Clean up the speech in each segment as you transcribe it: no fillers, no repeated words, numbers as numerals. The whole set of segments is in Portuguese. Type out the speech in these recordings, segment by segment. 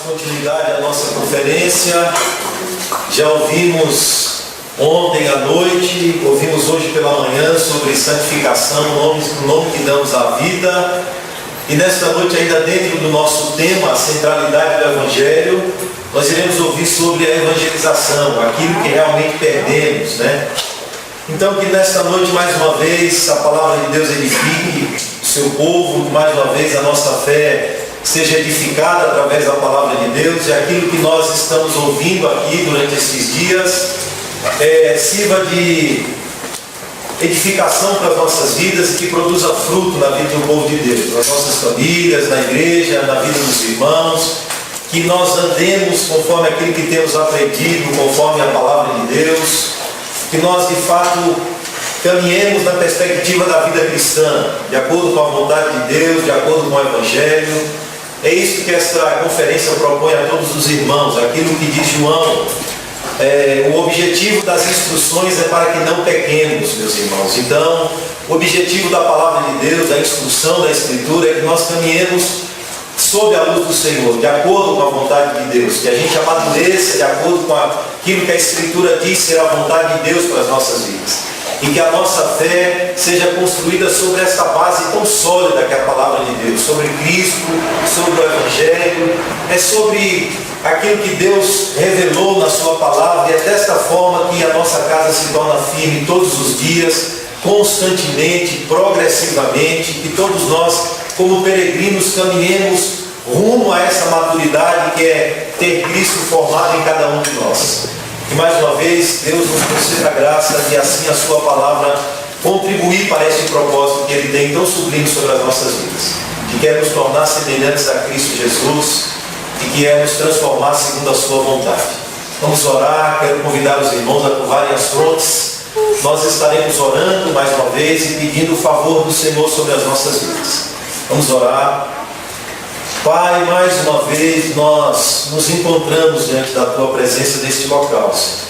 continuidade à nossa conferência. Já ouvimos ontem à noite, ouvimos hoje pela manhã sobre santificação, o nome que damos à vida. E nesta noite, ainda dentro do nosso tema, a centralidade do Evangelho, nós iremos ouvir sobre a evangelização, aquilo que realmente perdemos, né? Então, que nesta noite, mais uma vez, a palavra de Deus edifique o seu povo, que mais uma vez a nossa fé seja edificada através da palavra de Deus, e aquilo que nós estamos ouvindo aqui durante esses dias sirva de edificação para as nossas vidas e que produza fruto na vida do povo de Deus, nas nossas famílias, na igreja, na vida dos irmãos, que nós andemos conforme aquilo que temos aprendido, conforme a palavra de Deus, que nós de fato caminhemos na perspectiva da vida cristã, de acordo com a vontade de Deus, de acordo com o Evangelho. É isso que esta conferência propõe a todos os irmãos, aquilo que diz João. O objetivo das instruções é para que não pequemos, meus irmãos. Então, o objetivo da palavra de Deus, da instrução da Escritura, é que nós caminhemos sob a luz do Senhor, de acordo com a vontade de Deus, que a gente amadureça de acordo com aquilo que a Escritura diz ser a vontade de Deus para as nossas vidas. E que a nossa fé seja construída sobre essa base tão sólida que é a palavra de Deus, sobre Cristo, sobre o Evangelho, é sobre aquilo que Deus revelou na sua palavra, e é desta forma que a nossa casa se torna firme todos os dias, constantemente, progressivamente, que todos nós, como peregrinos, caminhemos rumo a essa maturidade que é ter Cristo formado em cada um de nós. E mais uma vez, Deus nos conceda a graça de assim a sua palavra contribuir para esse propósito que Ele tem tão sublime sobre as nossas vidas, que quer nos tornar semelhantes a Cristo Jesus e que quer nos transformar segundo a sua vontade. Vamos orar, quero convidar os irmãos a curvarem as frontes. Nós estaremos orando mais uma vez e pedindo o favor do Senhor sobre as nossas vidas. Vamos orar. Pai, mais uma vez nós nos encontramos diante da Tua presença neste local, Senhor.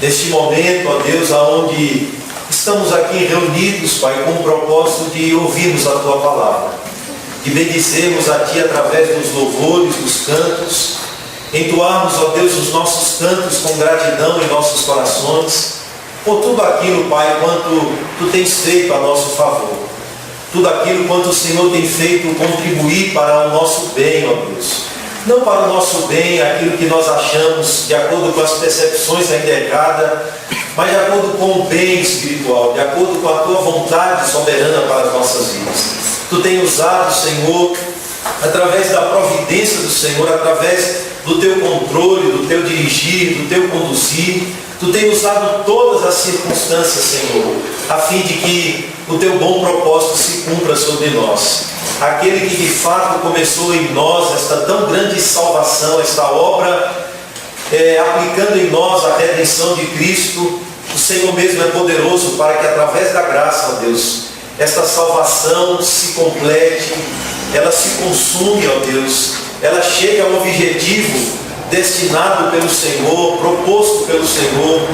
Neste momento, ó Deus, aonde estamos aqui reunidos, Pai, com o propósito de ouvirmos a Tua palavra, de bendizermos a Ti através dos louvores, dos cantos, entoarmos, ó Deus, os nossos cantos com gratidão em nossos corações, por tudo aquilo, Pai, quanto Tu tens feito a nosso favor. Tudo aquilo quanto o Senhor tem feito contribuir para o nosso bem, ó Deus. Não para o nosso bem, aquilo que nós achamos, de acordo com as percepções ainda erradas, mas de acordo com o bem espiritual, de acordo com a Tua vontade soberana para as nossas vidas. Tu tens usado, Senhor, através da providência do Senhor, através do Teu controle, do Teu dirigir, do Teu conduzir. Tu tens usado todas as circunstâncias, Senhor, a fim de que o Teu bom propósito se cumpra sobre nós. Aquele que de fato começou em nós esta tão grande salvação, esta obra, aplicando em nós a redenção de Cristo, o Senhor mesmo é poderoso para que através da graça, ó Deus, esta salvação se complete, ela se consume, ó Deus, ela chega ao objetivo destinado pelo Senhor, proposto pelo Senhor.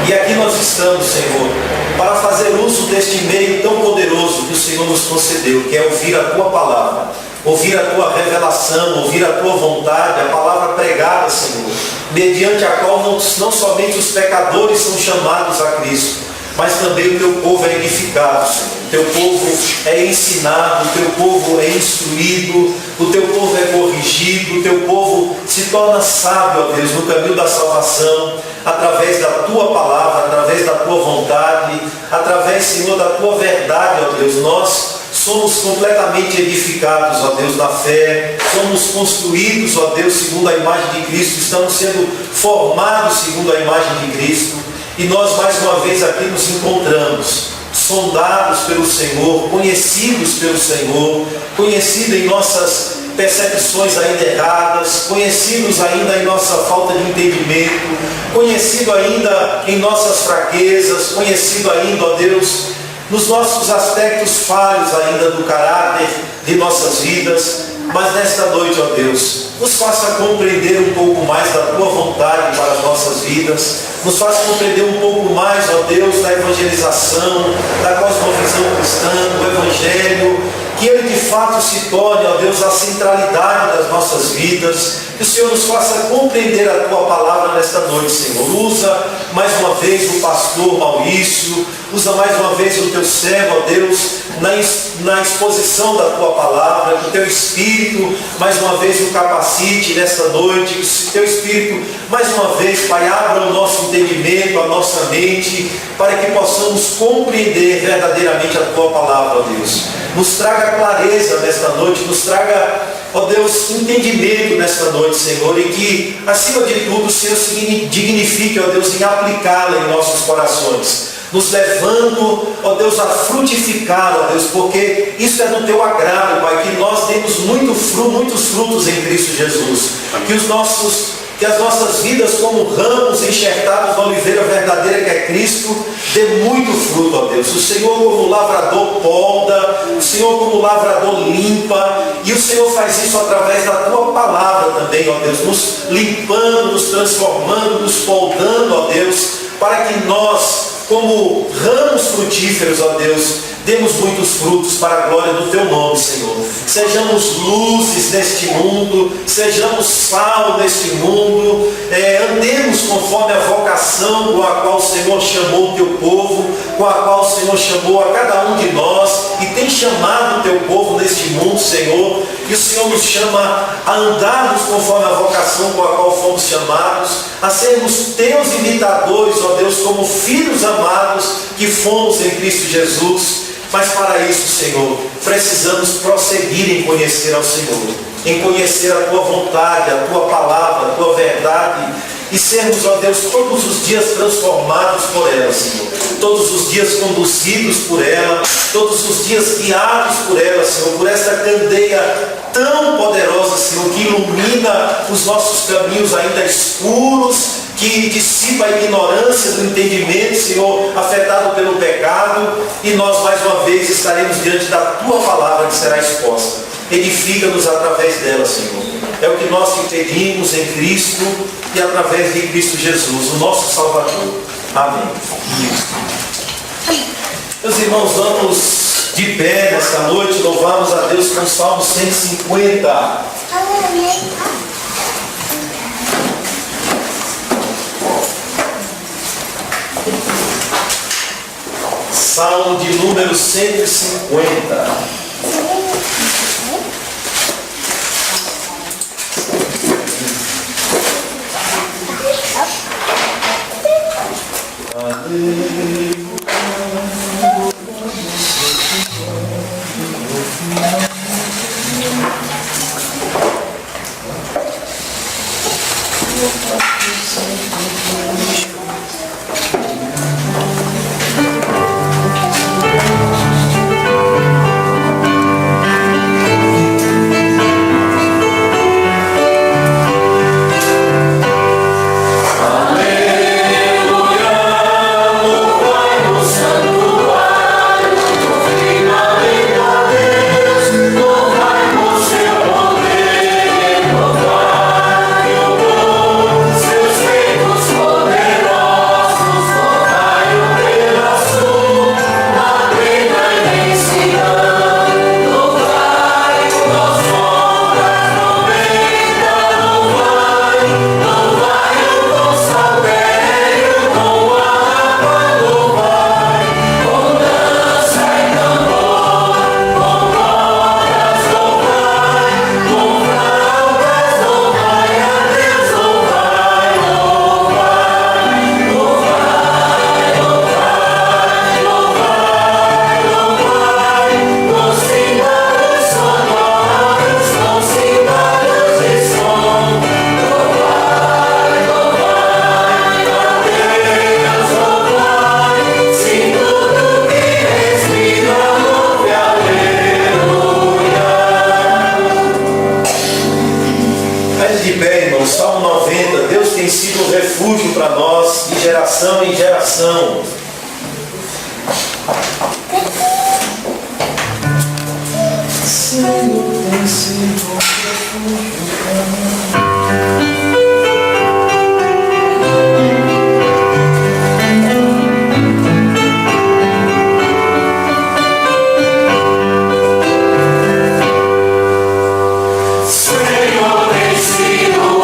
E aqui nós estamos, Senhor, para fazer uso deste meio tão poderoso que o Senhor nos concedeu, que é ouvir a Tua palavra, ouvir a Tua revelação, ouvir a Tua vontade, a palavra pregada, Senhor, mediante a qual não somente os pecadores são chamados a Cristo, mas também o Teu povo é edificado, Senhor. O Teu povo é ensinado, o Teu povo é instruído, o Teu povo é corrigido, o Teu povo se torna sábio, ó Deus, no caminho da salvação, através da Tua palavra, através da Tua vontade, através, Senhor, da Tua verdade, ó Deus. Nós somos completamente edificados, ó Deus, na fé, somos construídos, ó Deus, segundo a imagem de Cristo, estamos sendo formados segundo a imagem de Cristo. E nós mais uma vez aqui nos encontramos, sondados pelo Senhor, conhecidos pelo Senhor, conhecidos em nossas percepções ainda erradas, conhecidos ainda em nossa falta de entendimento, conhecido ainda em nossas fraquezas, conhecido ainda, ó Deus, nos nossos aspectos falhos ainda do caráter de nossas vidas. Mas nesta noite, ó Deus, nos faça compreender um pouco mais da Tua vontade para as nossas vidas, nos faça compreender um pouco mais, ó Deus, da evangelização, da cosmovisão cristã, do Evangelho, que ele de fato se torne, ó Deus, a centralidade das nossas vidas, Que o Senhor nos faça compreender a Tua palavra nesta noite, Senhor. Usa mais uma vez o pastor Maurício, usa mais uma vez o Teu servo, ó Deus, na exposição da Tua palavra, que o Teu Espírito mais uma vez o capacite nesta noite, que o Teu Espírito mais uma vez, Pai, abra o nosso entendimento, a nossa mente, para que possamos compreender verdadeiramente a Tua palavra, ó Deus. Nos traga clareza nesta noite, nos traga, ó Deus, entendimento nesta noite, Senhor, e que, acima de tudo, o Senhor se dignifique, ó Deus, em aplicá-la em nossos corações, nos levando, ó Deus, a frutificar, ó Deus, porque isso é do Teu agrado, Pai, que nós demos muitos frutos em Cristo Jesus, que as nossas vidas como ramos enxertados na oliveira verdadeira que é Cristo, dê muito fruto, ó Deus. O Senhor como lavrador poda, o Senhor como lavrador limpa, e o Senhor faz isso através da Tua palavra também, ó Deus, nos limpando, nos transformando, nos poldando, ó Deus, para que nós, como ramos frutíferos, ó Deus, demos muitos frutos para a glória do Teu nome, Senhor. Sejamos luzes neste mundo, sejamos sal neste mundo, andemos conforme a vocação com a qual o Senhor chamou o Teu povo, com a qual o Senhor chamou a cada um de nós, e tem chamado o Teu povo neste mundo, Senhor, e o Senhor nos chama a andarmos conforme a vocação com a qual fomos chamados, a sermos Teus imitadores, ó Deus, como filhos amados que fomos em Cristo Jesus. Mas para isso, Senhor, precisamos prosseguir em conhecer ao Senhor, em conhecer a Tua vontade, a Tua palavra, a Tua verdade, e sermos, ó Deus, todos os dias transformados por ela, Senhor, todos os dias conduzidos por ela, todos os dias guiados por ela, Senhor, por essa candeia tão poderosa, Senhor, que ilumina os nossos caminhos ainda escuros, que dissipa a ignorância do entendimento, Senhor, afetado pelo pecado, e nós mais uma vez estaremos diante da Tua palavra que será exposta. Edifica-nos através dela, Senhor. É o que nós te pedimos em Cristo e através de Cristo Jesus, o nosso Salvador. Amém. Meus irmãos, vamos de pé nesta noite, louvamos a Deus com o Salmo 150. Salmo de número 150. Senhor, tem sido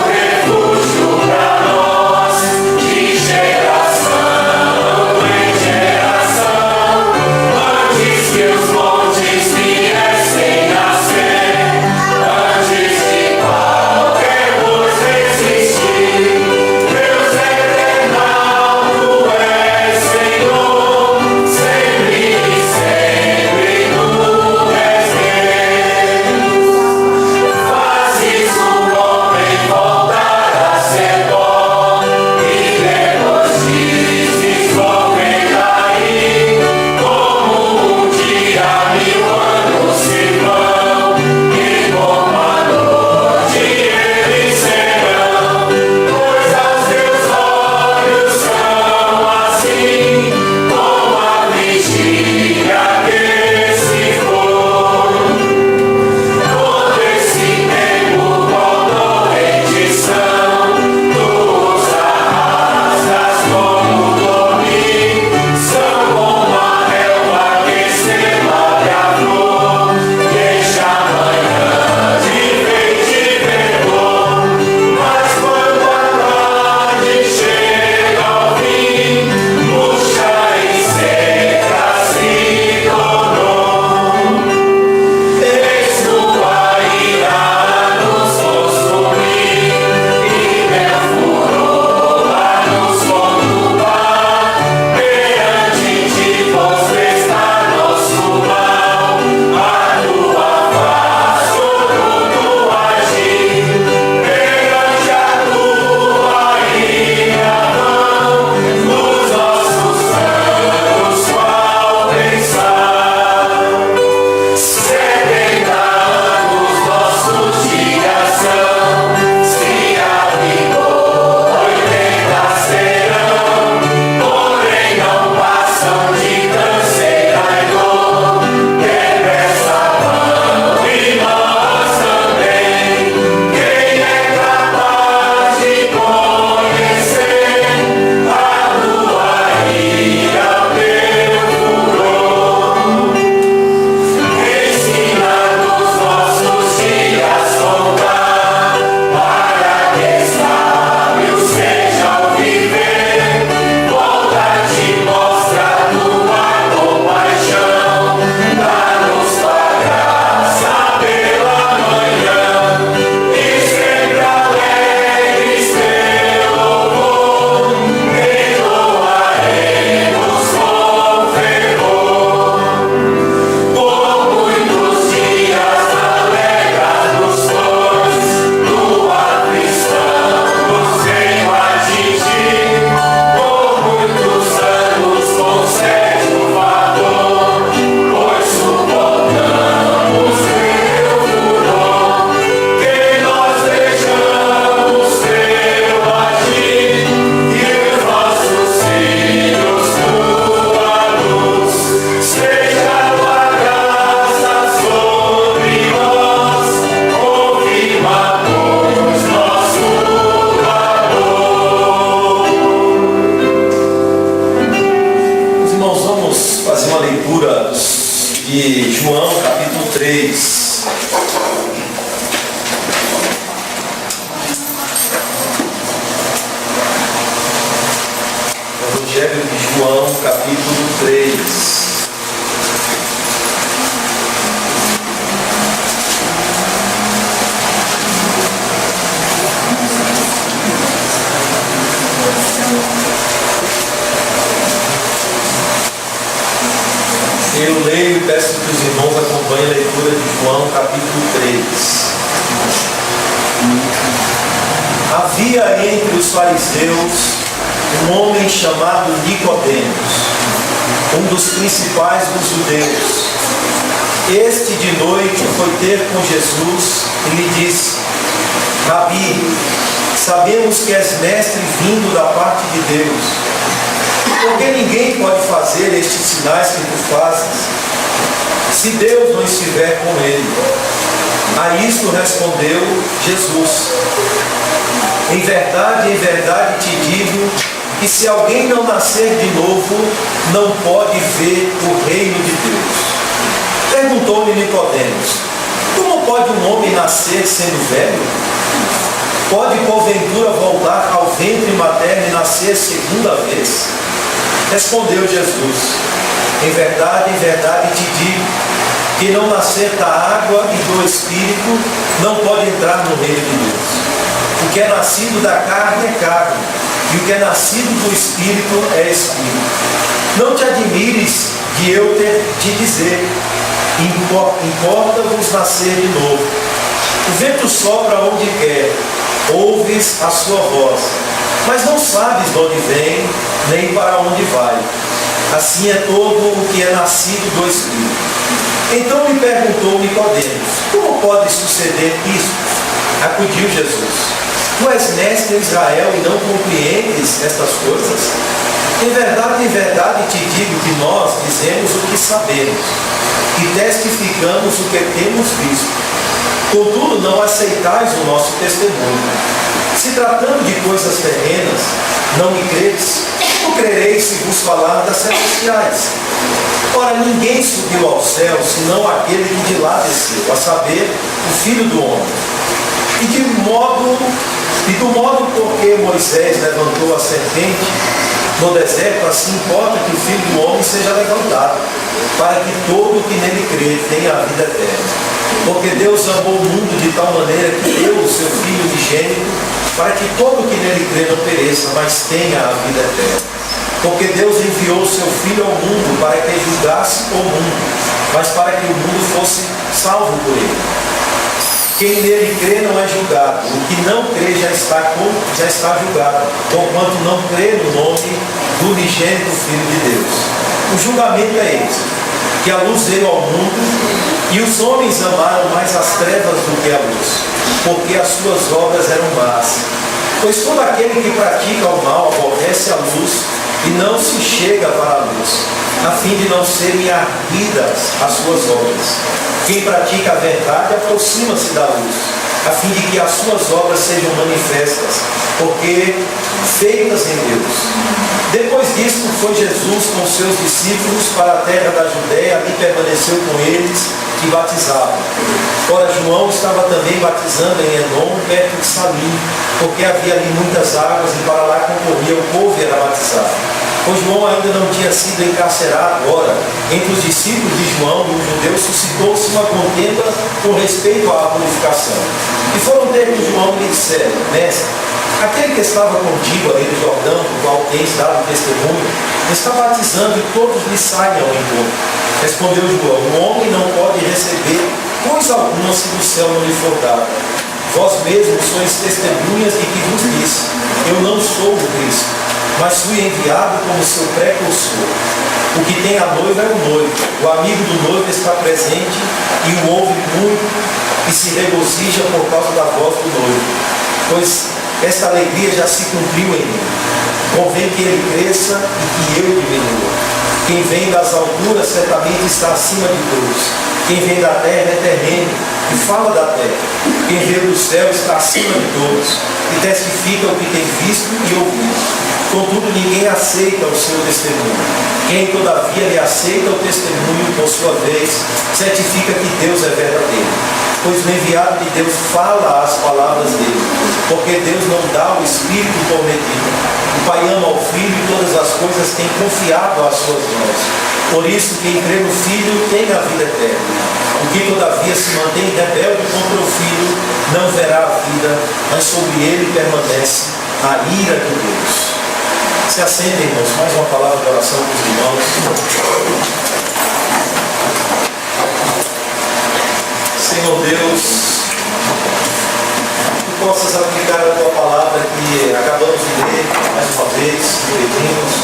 de João, capítulo 3. Evangelho de João, capítulo 3. Eu leio e peço que os irmãos acompanhem a leitura de João, capítulo 3. Havia entre os fariseus um homem chamado Nicodemos, um dos principais dos judeus. Este de noite foi ter com Jesus e lhe disse: Rabi, sabemos que és mestre vindo da parte de Deus, porque ninguém pode fazer estes sinais que tu fazes, se Deus não estiver com ele. A isto respondeu Jesus: em verdade te digo, que se alguém não nascer de novo, não pode ver o reino de Deus. Perguntou-lhe Nicodemos: como pode um homem nascer sendo velho? Pode porventura voltar ao ventre materno e nascer segunda vez? Respondeu Jesus: em verdade te digo, que não nascer da água e do Espírito não pode entrar no reino de Deus. O que é nascido da carne é carne, e o que é nascido do Espírito é Espírito. Não te admires de eu ter te dizer: importa-vos nascer de novo. O vento sopra onde quer, ouves a sua voz, mas não sabes de onde vem, nem para onde vai. Assim é todo o que é nascido do Espírito. Então lhe perguntou Nicodemos: como pode suceder isso? Acudiu Jesus: tu és mestre em Israel e não compreendes estas coisas? Em verdade te digo que nós dizemos o que sabemos e testificamos o que temos visto. Contudo, não aceitais o nosso testemunho. Se tratando de coisas terrenas, não me credes, como crereis se vos falar das celestiais? Ora, ninguém subiu ao céu, senão aquele que de lá desceu, a saber, o Filho do Homem. E do modo porque Moisés levantou a serpente no deserto, assim importa que o Filho do Homem seja levantado, para que todo que nele crê tenha a vida eterna. Porque Deus amou o mundo de tal maneira que deu o seu Filho unigênito, para que todo que nele crê não pereça, mas tenha a vida eterna. Porque Deus enviou o seu Filho ao mundo para que julgasse o mundo, mas para que o mundo fosse salvo por ele. Quem nele crê não é julgado, o que não crê já está julgado, porquanto não crê no nome do unigênito Filho de Deus. O julgamento é esse, que a luz veio ao mundo, e os homens amaram mais as trevas do que a luz, porque as suas obras eram más. Pois todo aquele que pratica o mal aborrece a luz e não se chega para a luz, a fim de não serem ardidas as suas obras. Quem pratica a verdade aproxima-se da luz, a fim de que as suas obras sejam manifestas, porque feitas em Deus. Depois disso, foi Jesus com seus discípulos para a terra da Judéia, ali permaneceu com eles e batizava. Ora, João estava também batizando em Enom, perto de Salim, porque havia ali muitas águas e para lá concorria o povo e era batizado. Pois João ainda não tinha sido encarcerado. Ora, entre os discípulos de João e os judeus suscitou-se uma contenda com respeito à purificação. E foram ter com João e lhe disseram: mestre, aquele que estava contigo ali no Jordão, do qual tens dado testemunho, está batizando e todos lhe saem ao encontro. Respondeu João: um homem não pode receber coisa alguma se do céu não lhe for dado. Vós mesmos sois testemunhas de que vos disse: eu não sou o Cristo, mas fui enviado como seu precursor. O que tem a noiva é o noivo. O amigo do noivo está presente e o ouve muito e se regozija por causa da voz do noivo. Pois esta alegria já se cumpriu em mim. Convém que ele cresça e que eu diminua. Quem vem das alturas certamente está acima de todos. Quem vem da terra é terreno e fala da terra. Quem veio do céu está acima de todos e testifica o que tem visto e ouvido. Contudo, ninguém aceita o seu testemunho. Quem, todavia, lhe aceita o testemunho, por sua vez, certifica que Deus é verdadeiro. Pois o enviado de Deus fala as palavras dele, porque Deus não dá o Espírito prometido. O Pai ama ao Filho e todas as coisas tem confiado às suas mãos. Por isso, quem crê no Filho tem a vida eterna. O que, todavia, se mantém rebelde contra o Filho, não verá a vida, mas sobre ele permanece a ira de Deus. Se assentem, irmãos, mais uma palavra de oração para os irmãos. Senhor Deus, tu possas aplicar a tua palavra que acabamos de ler mais uma vez, pedimos.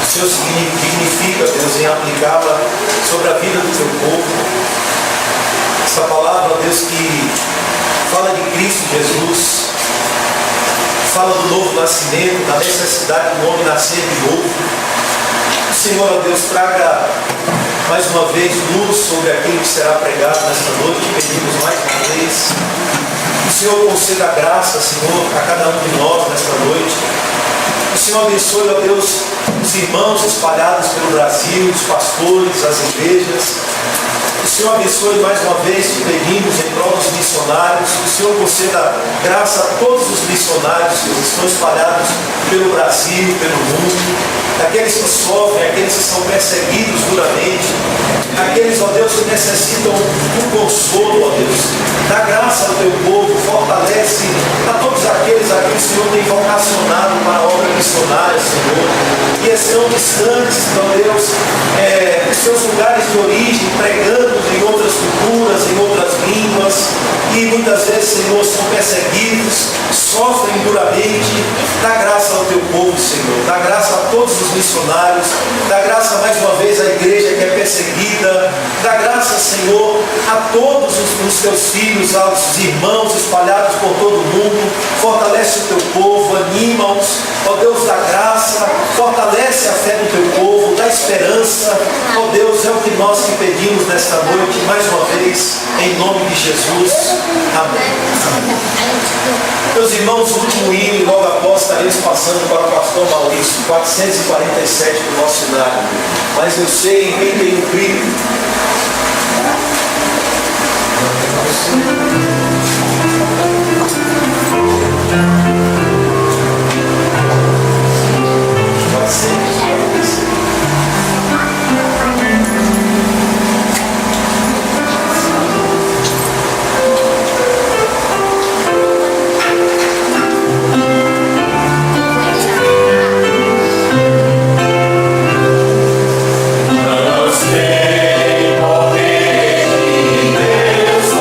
O Senhor dignifica, Deus, em aplicá-la sobre a vida do teu povo. Essa palavra, Deus, que fala de Cristo Jesus, fala do novo nascimento, da necessidade do homem nascer de novo. O Senhor, ó Deus, traga mais uma vez luz sobre aquilo que será pregado nesta noite. Pedimos mais uma vez. O Senhor conceda graça, Senhor, a cada um de nós nesta noite. O Senhor abençoe, ó Deus, os irmãos espalhados pelo Brasil, os pastores, as igrejas. O Senhor abençoe mais uma vez, te pedimos em prol dos missionários. O Senhor conceda graça a todos os missionários que estão espalhados pelo Brasil, pelo mundo. Aqueles que sofrem, aqueles que são perseguidos duramente. Aqueles, ó Deus, que necessitam do consolo, ó Deus. Dá graça ao teu povo, fortalece a todos aqueles a quem o Senhor tem vocacionado para a obra missionária, Senhor. Que estão distantes, ó Deus, dos seus lugares de origem, pregando em outras culturas, em outras línguas, e muitas vezes, Senhor, são perseguidos, sofrem duramente. Dá graça ao teu povo, Senhor. Dá graça a todos os missionários. Dá graça mais uma vez à igreja que é perseguida. Dá graça, Senhor, a todos os teus filhos, aos irmãos espalhados por todo o mundo. Fortalece o teu povo, anima-os. Ó Deus, dá graça, fortalece a fé do teu povo, dá esperança. Ó Deus, é o que nós te pedimos nesta noite, mais uma vez, em nome de Jesus. Amém. Meus irmãos, o último hino, e logo após estaremos passando para o pastor Maurício, 447 do nosso cenário. Mas eu sei em quem tenho crido. Deus,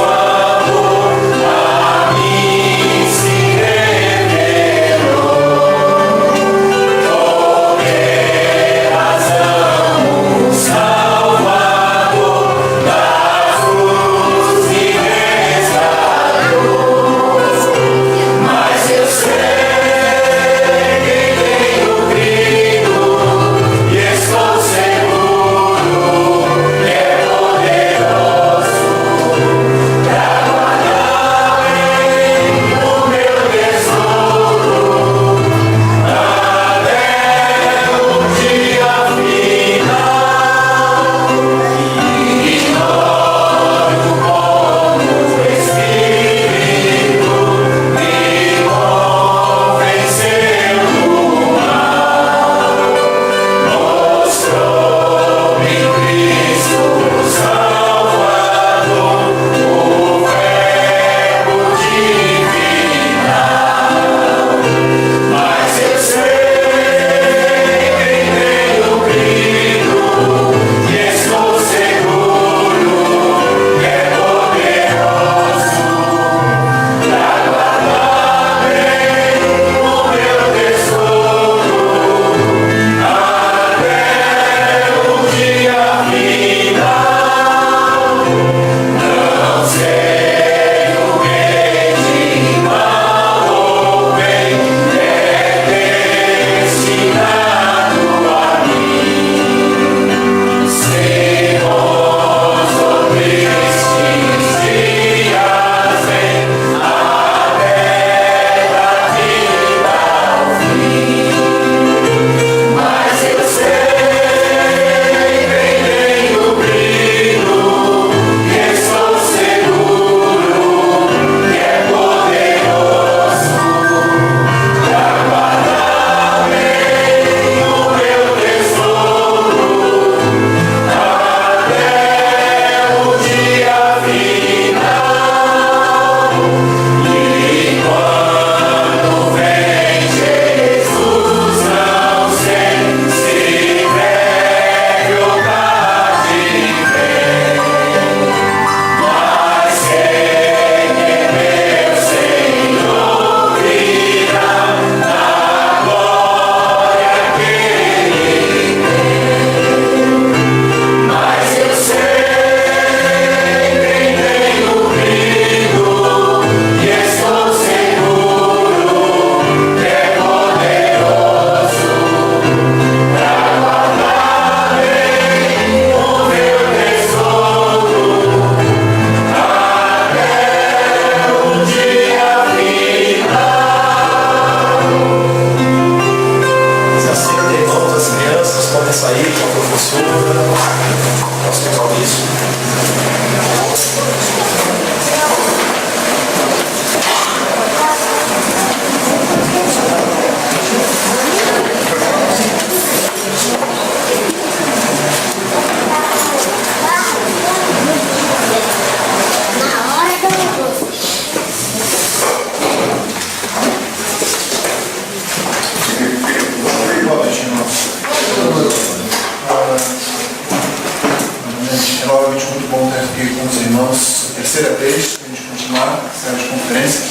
muito bom estar aqui com os irmãos. É a terceira vez que a gente continuar essas conferências.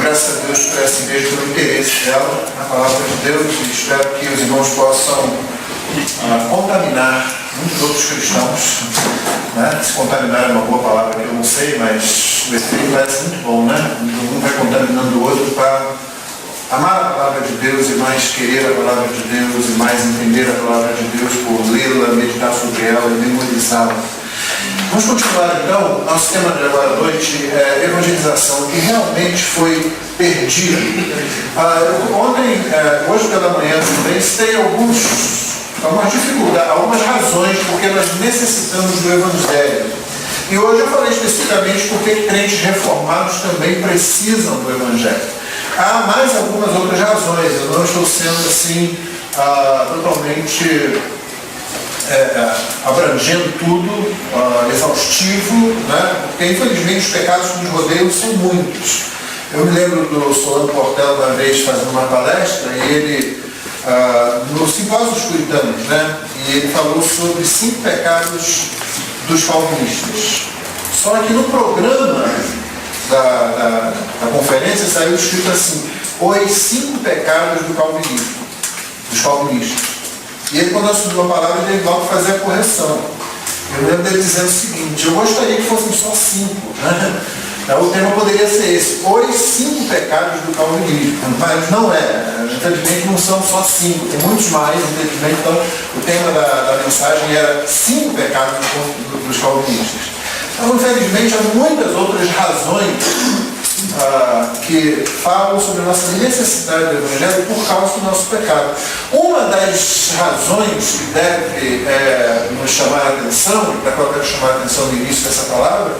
Graças a Deus por essa igreja, pelo interesse dela na palavra de Deus, e espero que os irmãos possam contaminar muitos outros cristãos. Né? Se contaminar é uma boa palavra que eu não sei, mas o efeito parece muito bom, né? Um vai contaminando o outro para amar a palavra de Deus e mais querer a palavra de Deus e mais entender a palavra de Deus por lê-la, meditar sobre ela e memorizá-la. Vamos continuar então. Nosso tema de agora à noite é evangelização, que realmente foi perdido. Hoje pela manhã também tem algumas dificuldades, algumas razões porque nós necessitamos do Evangelho. E hoje eu falei especificamente porque crentes reformados também precisam do Evangelho. Há mais algumas outras razões, eu não estou sendo assim totalmente abrangendo tudo, exaustivo, né? Porque infelizmente os pecados que nos rodeiam são muitos. Eu me lembro do Solano Portela uma vez fazendo uma palestra e ele, no Simpósio dos Puritanos, né? E ele falou sobre 5 pecados dos calvinistas. Só que no programa da conferência saiu escrito assim: os 5 pecados do calvinismo, dos calvinistas. E ele, quando assumiu a palavra, ele logo fazer a correção. Eu lembro dele dizendo o seguinte: eu gostaria que fossem só 5. Né? O tema poderia ser esse: os 5 pecados do calvinismo. Mas não é. Infelizmente não são só 5, tem muitos mais, infelizmente. Então o tema da mensagem era 5 pecados dos calvinistas. Então, infelizmente, há muitas outras razões que falam sobre a nossa necessidade do Evangelho por causa do nosso pecado. Uma das razões que deve nos chamar a atenção, e para qual eu quero chamar a atenção no início dessa palavra,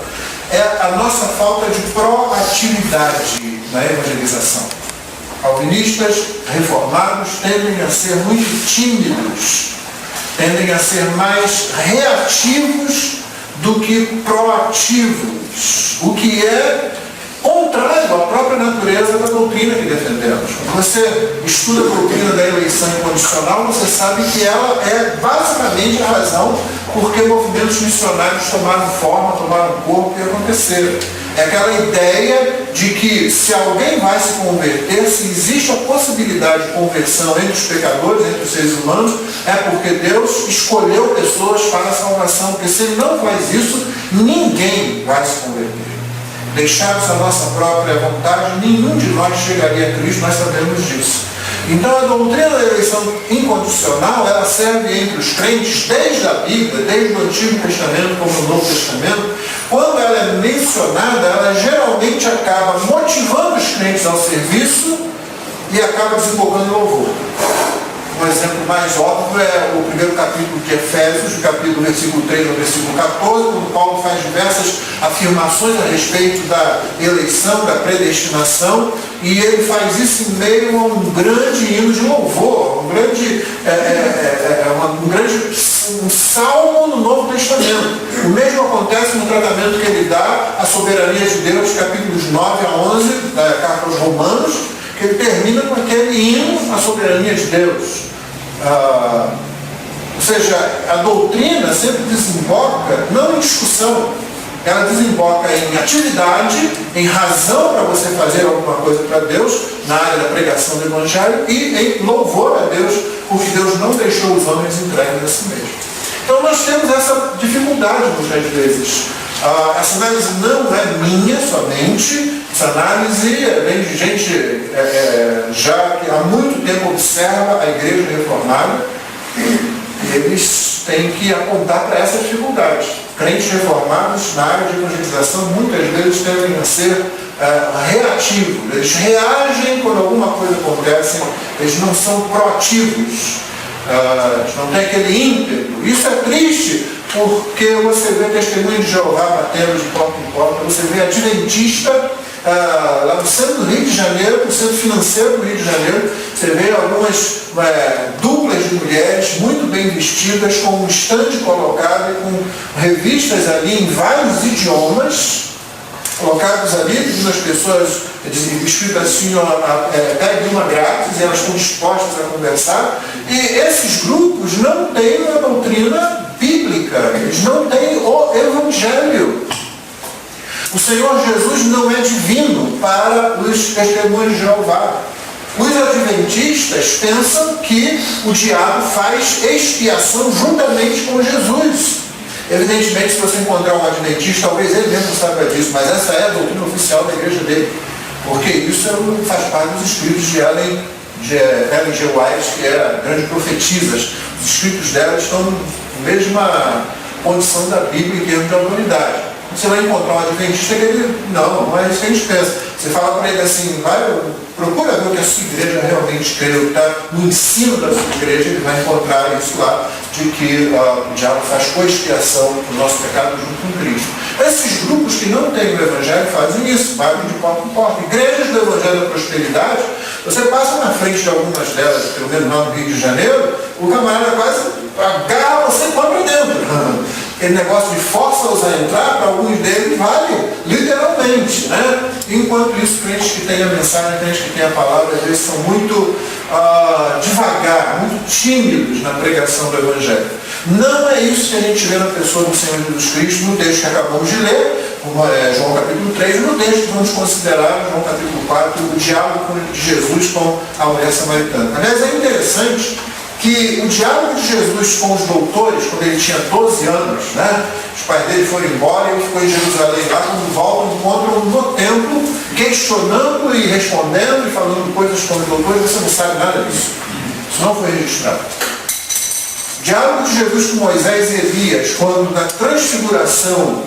é a nossa falta de proatividade na evangelização. Calvinistas reformados tendem a ser muito tímidos, tendem a ser mais reativos do que proativos, o que é contrário à própria natureza da doutrina que defendemos. Quando você estuda a doutrina da eleição incondicional, você sabe que ela é basicamente a razão por que movimentos missionários tomaram forma, tomaram corpo e aconteceram. É aquela ideia de que se alguém vai se converter, se existe a possibilidade de conversão entre os pecadores, entre os seres humanos, é porque Deus escolheu pessoas para a salvação, porque se Ele não faz isso, ninguém vai se converter. Deixados a nossa própria vontade, nenhum de nós chegaria a Cristo, nós sabemos disso. Então a doutrina da eleição incondicional, ela serve entre os crentes desde a Bíblia, desde o Antigo Testamento como o Novo Testamento. Quando ela é mencionada, ela geralmente acaba motivando os crentes ao serviço e acaba desembocando em louvor. Um exemplo mais óbvio é o primeiro capítulo de Efésios, o versículo 3 ao versículo 14, quando Paulo faz diversas afirmações a respeito da eleição, da predestinação, e ele faz isso em meio a um grande hino de louvor, um salmo no Novo Testamento. O mesmo acontece no tratamento que ele dá à soberania de Deus, capítulos 9 a 11, da carta aos Romanos, que ele termina com aquele hino à soberania de Deus. Ou seja, a doutrina sempre desemboca, não em discussão, ela desemboca em atividade, em razão para você fazer alguma coisa para Deus, na área da pregação do Evangelho, e em louvor a Deus, porque Deus não deixou os homens entregues a si mesmos. Então nós temos essa dificuldade muitas vezes. Essa análise não é minha somente, essa análise vem de gente já que há muito tempo observa a igreja reformada, e eles têm que apontar para essa dificuldade. Crentes reformados na área de evangelização muitas vezes tendem a ser reativos, eles reagem quando alguma coisa acontece, eles não são proativos, eles não têm aquele ímpeto. Isso é triste, porque você vê testemunho de Jeová batendo de porta em porta, você vê adventista lá no centro do Rio de Janeiro, no centro financeiro do Rio de Janeiro, você vê algumas duplas de mulheres muito bem vestidas, com um estande colocado, com revistas ali em vários idiomas, colocados ali, pedindo as pessoas, escrito assim, pegue uma grátis, e elas estão dispostas a conversar. E esses grupos não têm a doutrina bíblica, eles não têm o Evangelho. O Senhor Jesus não é divino para os testemunhos de Jeová. Os adventistas pensam que o diabo faz expiação juntamente com Jesus. Evidentemente, se você encontrar um adventista, talvez ele mesmo saiba disso, mas essa é a doutrina oficial da igreja dele. Porque isso faz parte dos escritos de Ellen G. White, que é a grande profetisa. Os escritos dela estão na mesma condição da Bíblia em termos de autoridade. Você vai encontrar um adventista que ele, não é isso que a gente pensa. Você fala para ele assim, procura ver o que a sua igreja realmente crê, o que está no ensino da sua igreja, ele vai encontrar isso lá, de que o diabo faz coexpiação do nosso pecado junto com Cristo. Esses grupos que não têm o Evangelho fazem isso, batem de porta em porta. Igrejas do Evangelho da Prosperidade, você passa na frente de algumas delas, pelo menos lá no Rio de Janeiro, o camarada quase agarra você e põe para dentro. Aquele negócio de força-os a entrar, para alguns deles vale literalmente, né? Enquanto isso, crentes que têm a mensagem, crentes que têm a palavra, às vezes são muito devagar, muito tímidos na pregação do Evangelho. Não é isso que a gente vê na pessoa do Senhor Jesus Cristo, no texto que acabamos de ler, como é João capítulo 3, no texto que vamos considerar, João capítulo 4, o diálogo de Jesus com a mulher samaritana. Aliás, é interessante que o diálogo de Jesus com os doutores, quando ele tinha 12 anos, né? Os pais dele foram embora e ele ficou em Jerusalém. Lá, quando voltam, encontram no templo, questionando e respondendo e falando coisas com os doutores. Você não sabe nada disso. Isso não foi registrado. O diálogo de Jesus com Moisés e Elias, quando na transfiguração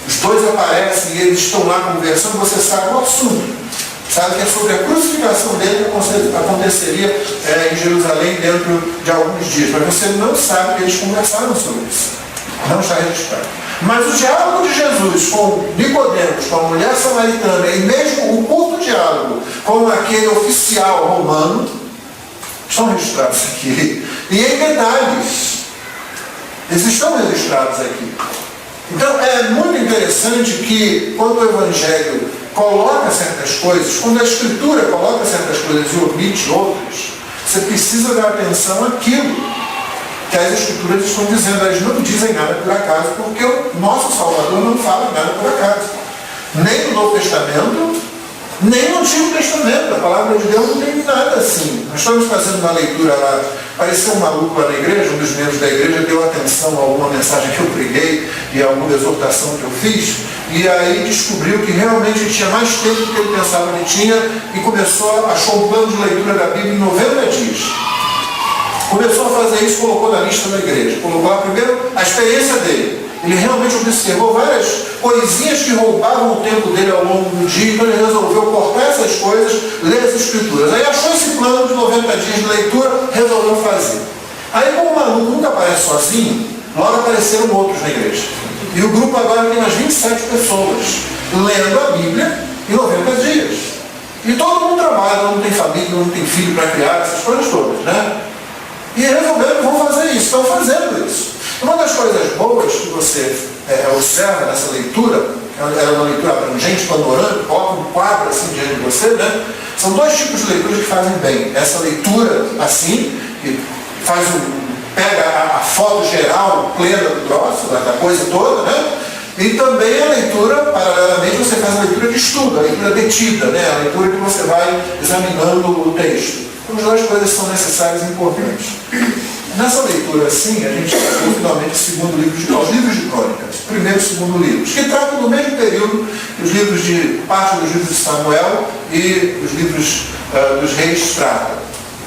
os dois aparecem e eles estão lá conversando, você sabe o assunto. Sabe que é sobre a crucificação dele que aconteceria em Jerusalém dentro de alguns dias. Mas você não sabe que eles conversaram sobre isso. Não está registrado. Mas o diálogo de Jesus com Nicodemos, com a mulher samaritana, e mesmo o curto diálogo com aquele oficial romano, estão registrados aqui. E em detalhes. Eles estão registrados aqui. Então é muito interessante que quando o Evangelho coloca certas coisas, quando a Escritura coloca certas coisas e omite outras, você precisa dar atenção àquilo que as Escrituras estão dizendo. Elas não dizem nada por acaso, porque o nosso Salvador não fala nada por acaso. Nem no Novo Testamento, nem no Antigo Testamento. A palavra de Deus não tem nada assim. Nós estamos fazendo uma leitura lá, pareceu um maluco lá na igreja, um dos membros da igreja deu atenção a alguma mensagem que eu preguei e a alguma exortação que eu fiz, e aí descobriu que realmente tinha mais tempo do que ele pensava que tinha e achou um plano de leitura da Bíblia em 90 dias. Começou a fazer isso, colocou na lista da igreja. Colocou lá primeiro a experiência dele. Ele realmente observou várias coisinhas que roubavam o tempo dele ao longo do dia, então ele resolveu cortar essas coisas, ler as Escrituras. Aí achou esse plano de 90 dias de leitura, resolveu fazer. Aí, como o maluco nunca aparece sozinho, logo apareceram outros na igreja. E o grupo agora tem umas 27 pessoas lendo a Bíblia em 90 dias. E todo mundo trabalha, não tem família, não tem filho para criar, essas coisas todas, né? E resolveram que vão fazer isso, estão fazendo isso. Uma das coisas boas que você observa nessa leitura, é uma leitura abrangente, panorâmica, coloca um quadro assim diante de você, né? São dois tipos de leituras que fazem bem. Essa leitura assim, que pega a foto geral, plena do troço, da coisa toda, né? E também a leitura, paralelamente, você faz a leitura de estudo, a leitura detida, né? A leitura que você vai examinando o texto. Então, as duas coisas são necessárias e importantes. Nessa leitura, assim, a gente tem finalmente os livros de crônicas, primeiro e segundo livros, que tratam do mesmo período que os livros parte dos livros de Samuel e os livros dos reis tratam.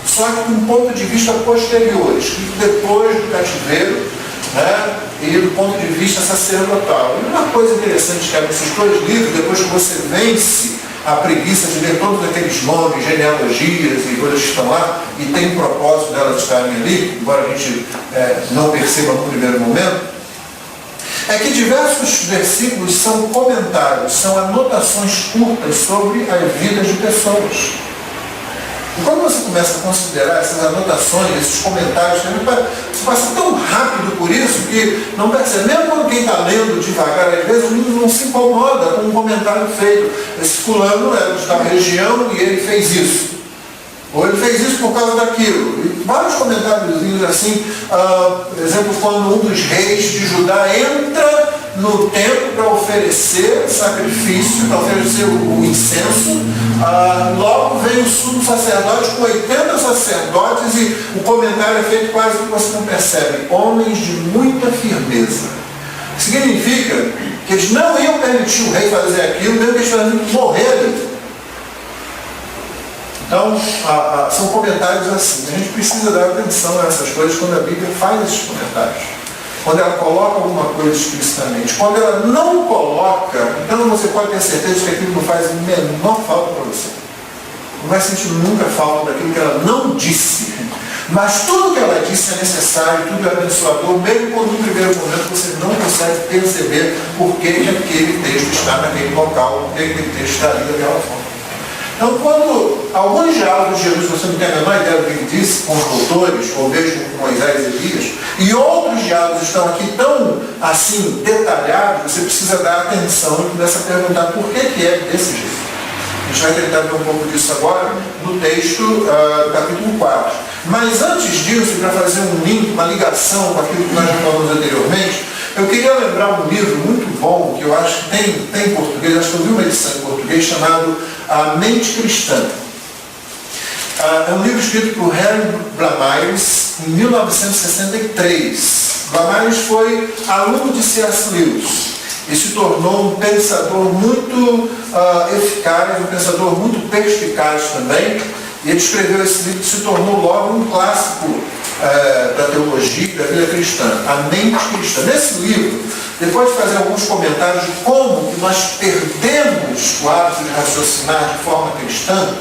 Só que de um ponto de vista posterior, escrito depois do cativeiro, né, e do ponto de vista sacerdotal. E uma coisa interessante que é nesses dois livros, depois que você vence a preguiça de ler todos aqueles nomes, genealogias e coisas que estão lá, e tem um propósito delas estarem ali, embora a gente não perceba no primeiro momento, é que diversos versículos são comentários, são anotações curtas sobre as vidas de pessoas. E quando você começa a considerar essas anotações, esses comentários, você passa tão rápido por isso que não percebe. Mesmo quando quem está lendo devagar, às vezes não se incomoda com um comentário feito. Esse fulano é de tal região e ele fez isso. Ou ele fez isso por causa daquilo. E vários comentários assim, por exemplo, quando um dos reis de Judá entra no templo para oferecer sacrifício, para oferecer o incenso, logo vem o sumo sacerdote com 80 sacerdotes e o comentário é feito quase que você não percebe. Homens de muita firmeza. Significa que eles não iam permitir o rei fazer aquilo, mesmo que eles tivessem que morrer ali. Então, são comentários assim. A gente precisa dar atenção a essas coisas quando a Bíblia faz esses comentários. Quando ela coloca alguma coisa explicitamente. Quando ela não coloca, então você pode ter certeza que aquilo não faz a menor falta para você. Não vai sentir nunca falta daquilo que ela não disse. Mas tudo que ela disse é necessário, tudo é abençoador, mesmo quando no primeiro momento você não consegue perceber por que aquele texto está naquele local, por que aquele texto está ali daquela forma. Então, quando alguns diálogos de Jesus você não tem a menor ideia do que ele disse com os doutores, ou mesmo com Moisés e Elias, e outros diálogos estão aqui tão assim detalhados, você precisa dar atenção e começa a perguntar por que é desse jeito. A gente vai tentar ver um pouco disso agora no texto capítulo 4. Mas antes disso, para fazer um link, uma ligação com aquilo que nós já falamos anteriormente, eu queria lembrar um livro muito bom, que eu acho que tem em português, acho que eu vi uma edição em português, chamado A Mente Cristã. É um livro escrito por Henry Blamires em 1963. Blamires foi aluno de C.S. Lewis e se tornou um pensador muito eficaz, um pensador muito perspicaz também. E ele escreveu esse livro que se tornou logo um clássico da teologia, da vida cristã, A Mente Cristã. Nesse livro, depois de fazer alguns comentários de como que nós perdemos o hábito de raciocinar de forma cristã,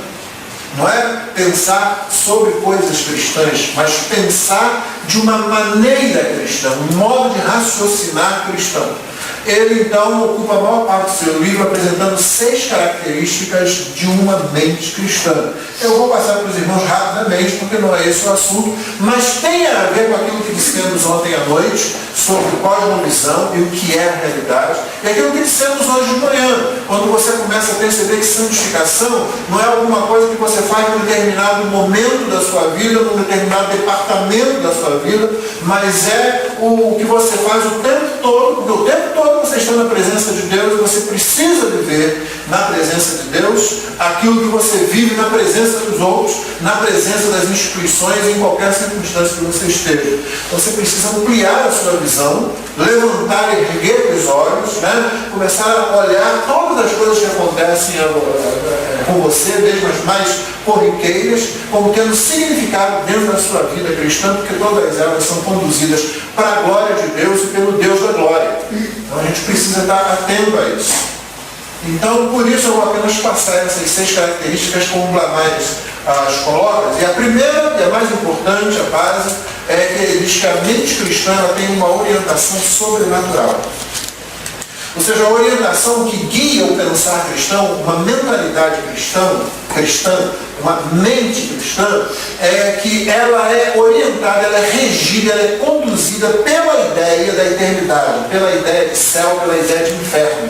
não é pensar sobre coisas cristãs, mas pensar de uma maneira cristã, um modo de raciocinar cristão. Ele, então, ocupa a maior parte do seu livro apresentando 6 características de uma mente cristã. Eu vou passar para os irmãos rapidamente, porque não é esse o assunto, mas tem a ver com aquilo que dissemos ontem à noite, sobre cosmovisão e o que é a realidade, e aquilo que dissemos hoje de manhã, quando você começa a perceber que santificação não é alguma coisa que você faz em um determinado momento da sua vida, num determinado departamento da sua vida, mas é o que você faz o tempo todo, porque o tempo todo você está na presença de Deus e você precisa viver na presença de Deus aquilo que você vive na presença dos outros, na presença das instituições, em qualquer circunstância que você esteja. Você precisa ampliar a sua visão, levantar e erguer os olhos, começar a olhar todas as coisas que acontecem com você, mesmo as mais corriqueiras, como tendo significado dentro da sua vida cristã, porque todas elas são conduzidas para a glória de Deus e pelo Deus da glória. Então a gente precisa estar atento a isso. Então, por isso eu vou apenas passar essas 6 características como Blamires as coloca. E a primeira, e a mais importante, a base, é que ele diz que a mente cristã ela tem uma orientação sobrenatural. Ou seja, a orientação que guia o pensar cristão, uma mentalidade cristã, uma mente cristã, é que ela é orientada, ela é regida, ela é conduzida pela ideia da eternidade, pela ideia de céu, pela ideia de inferno,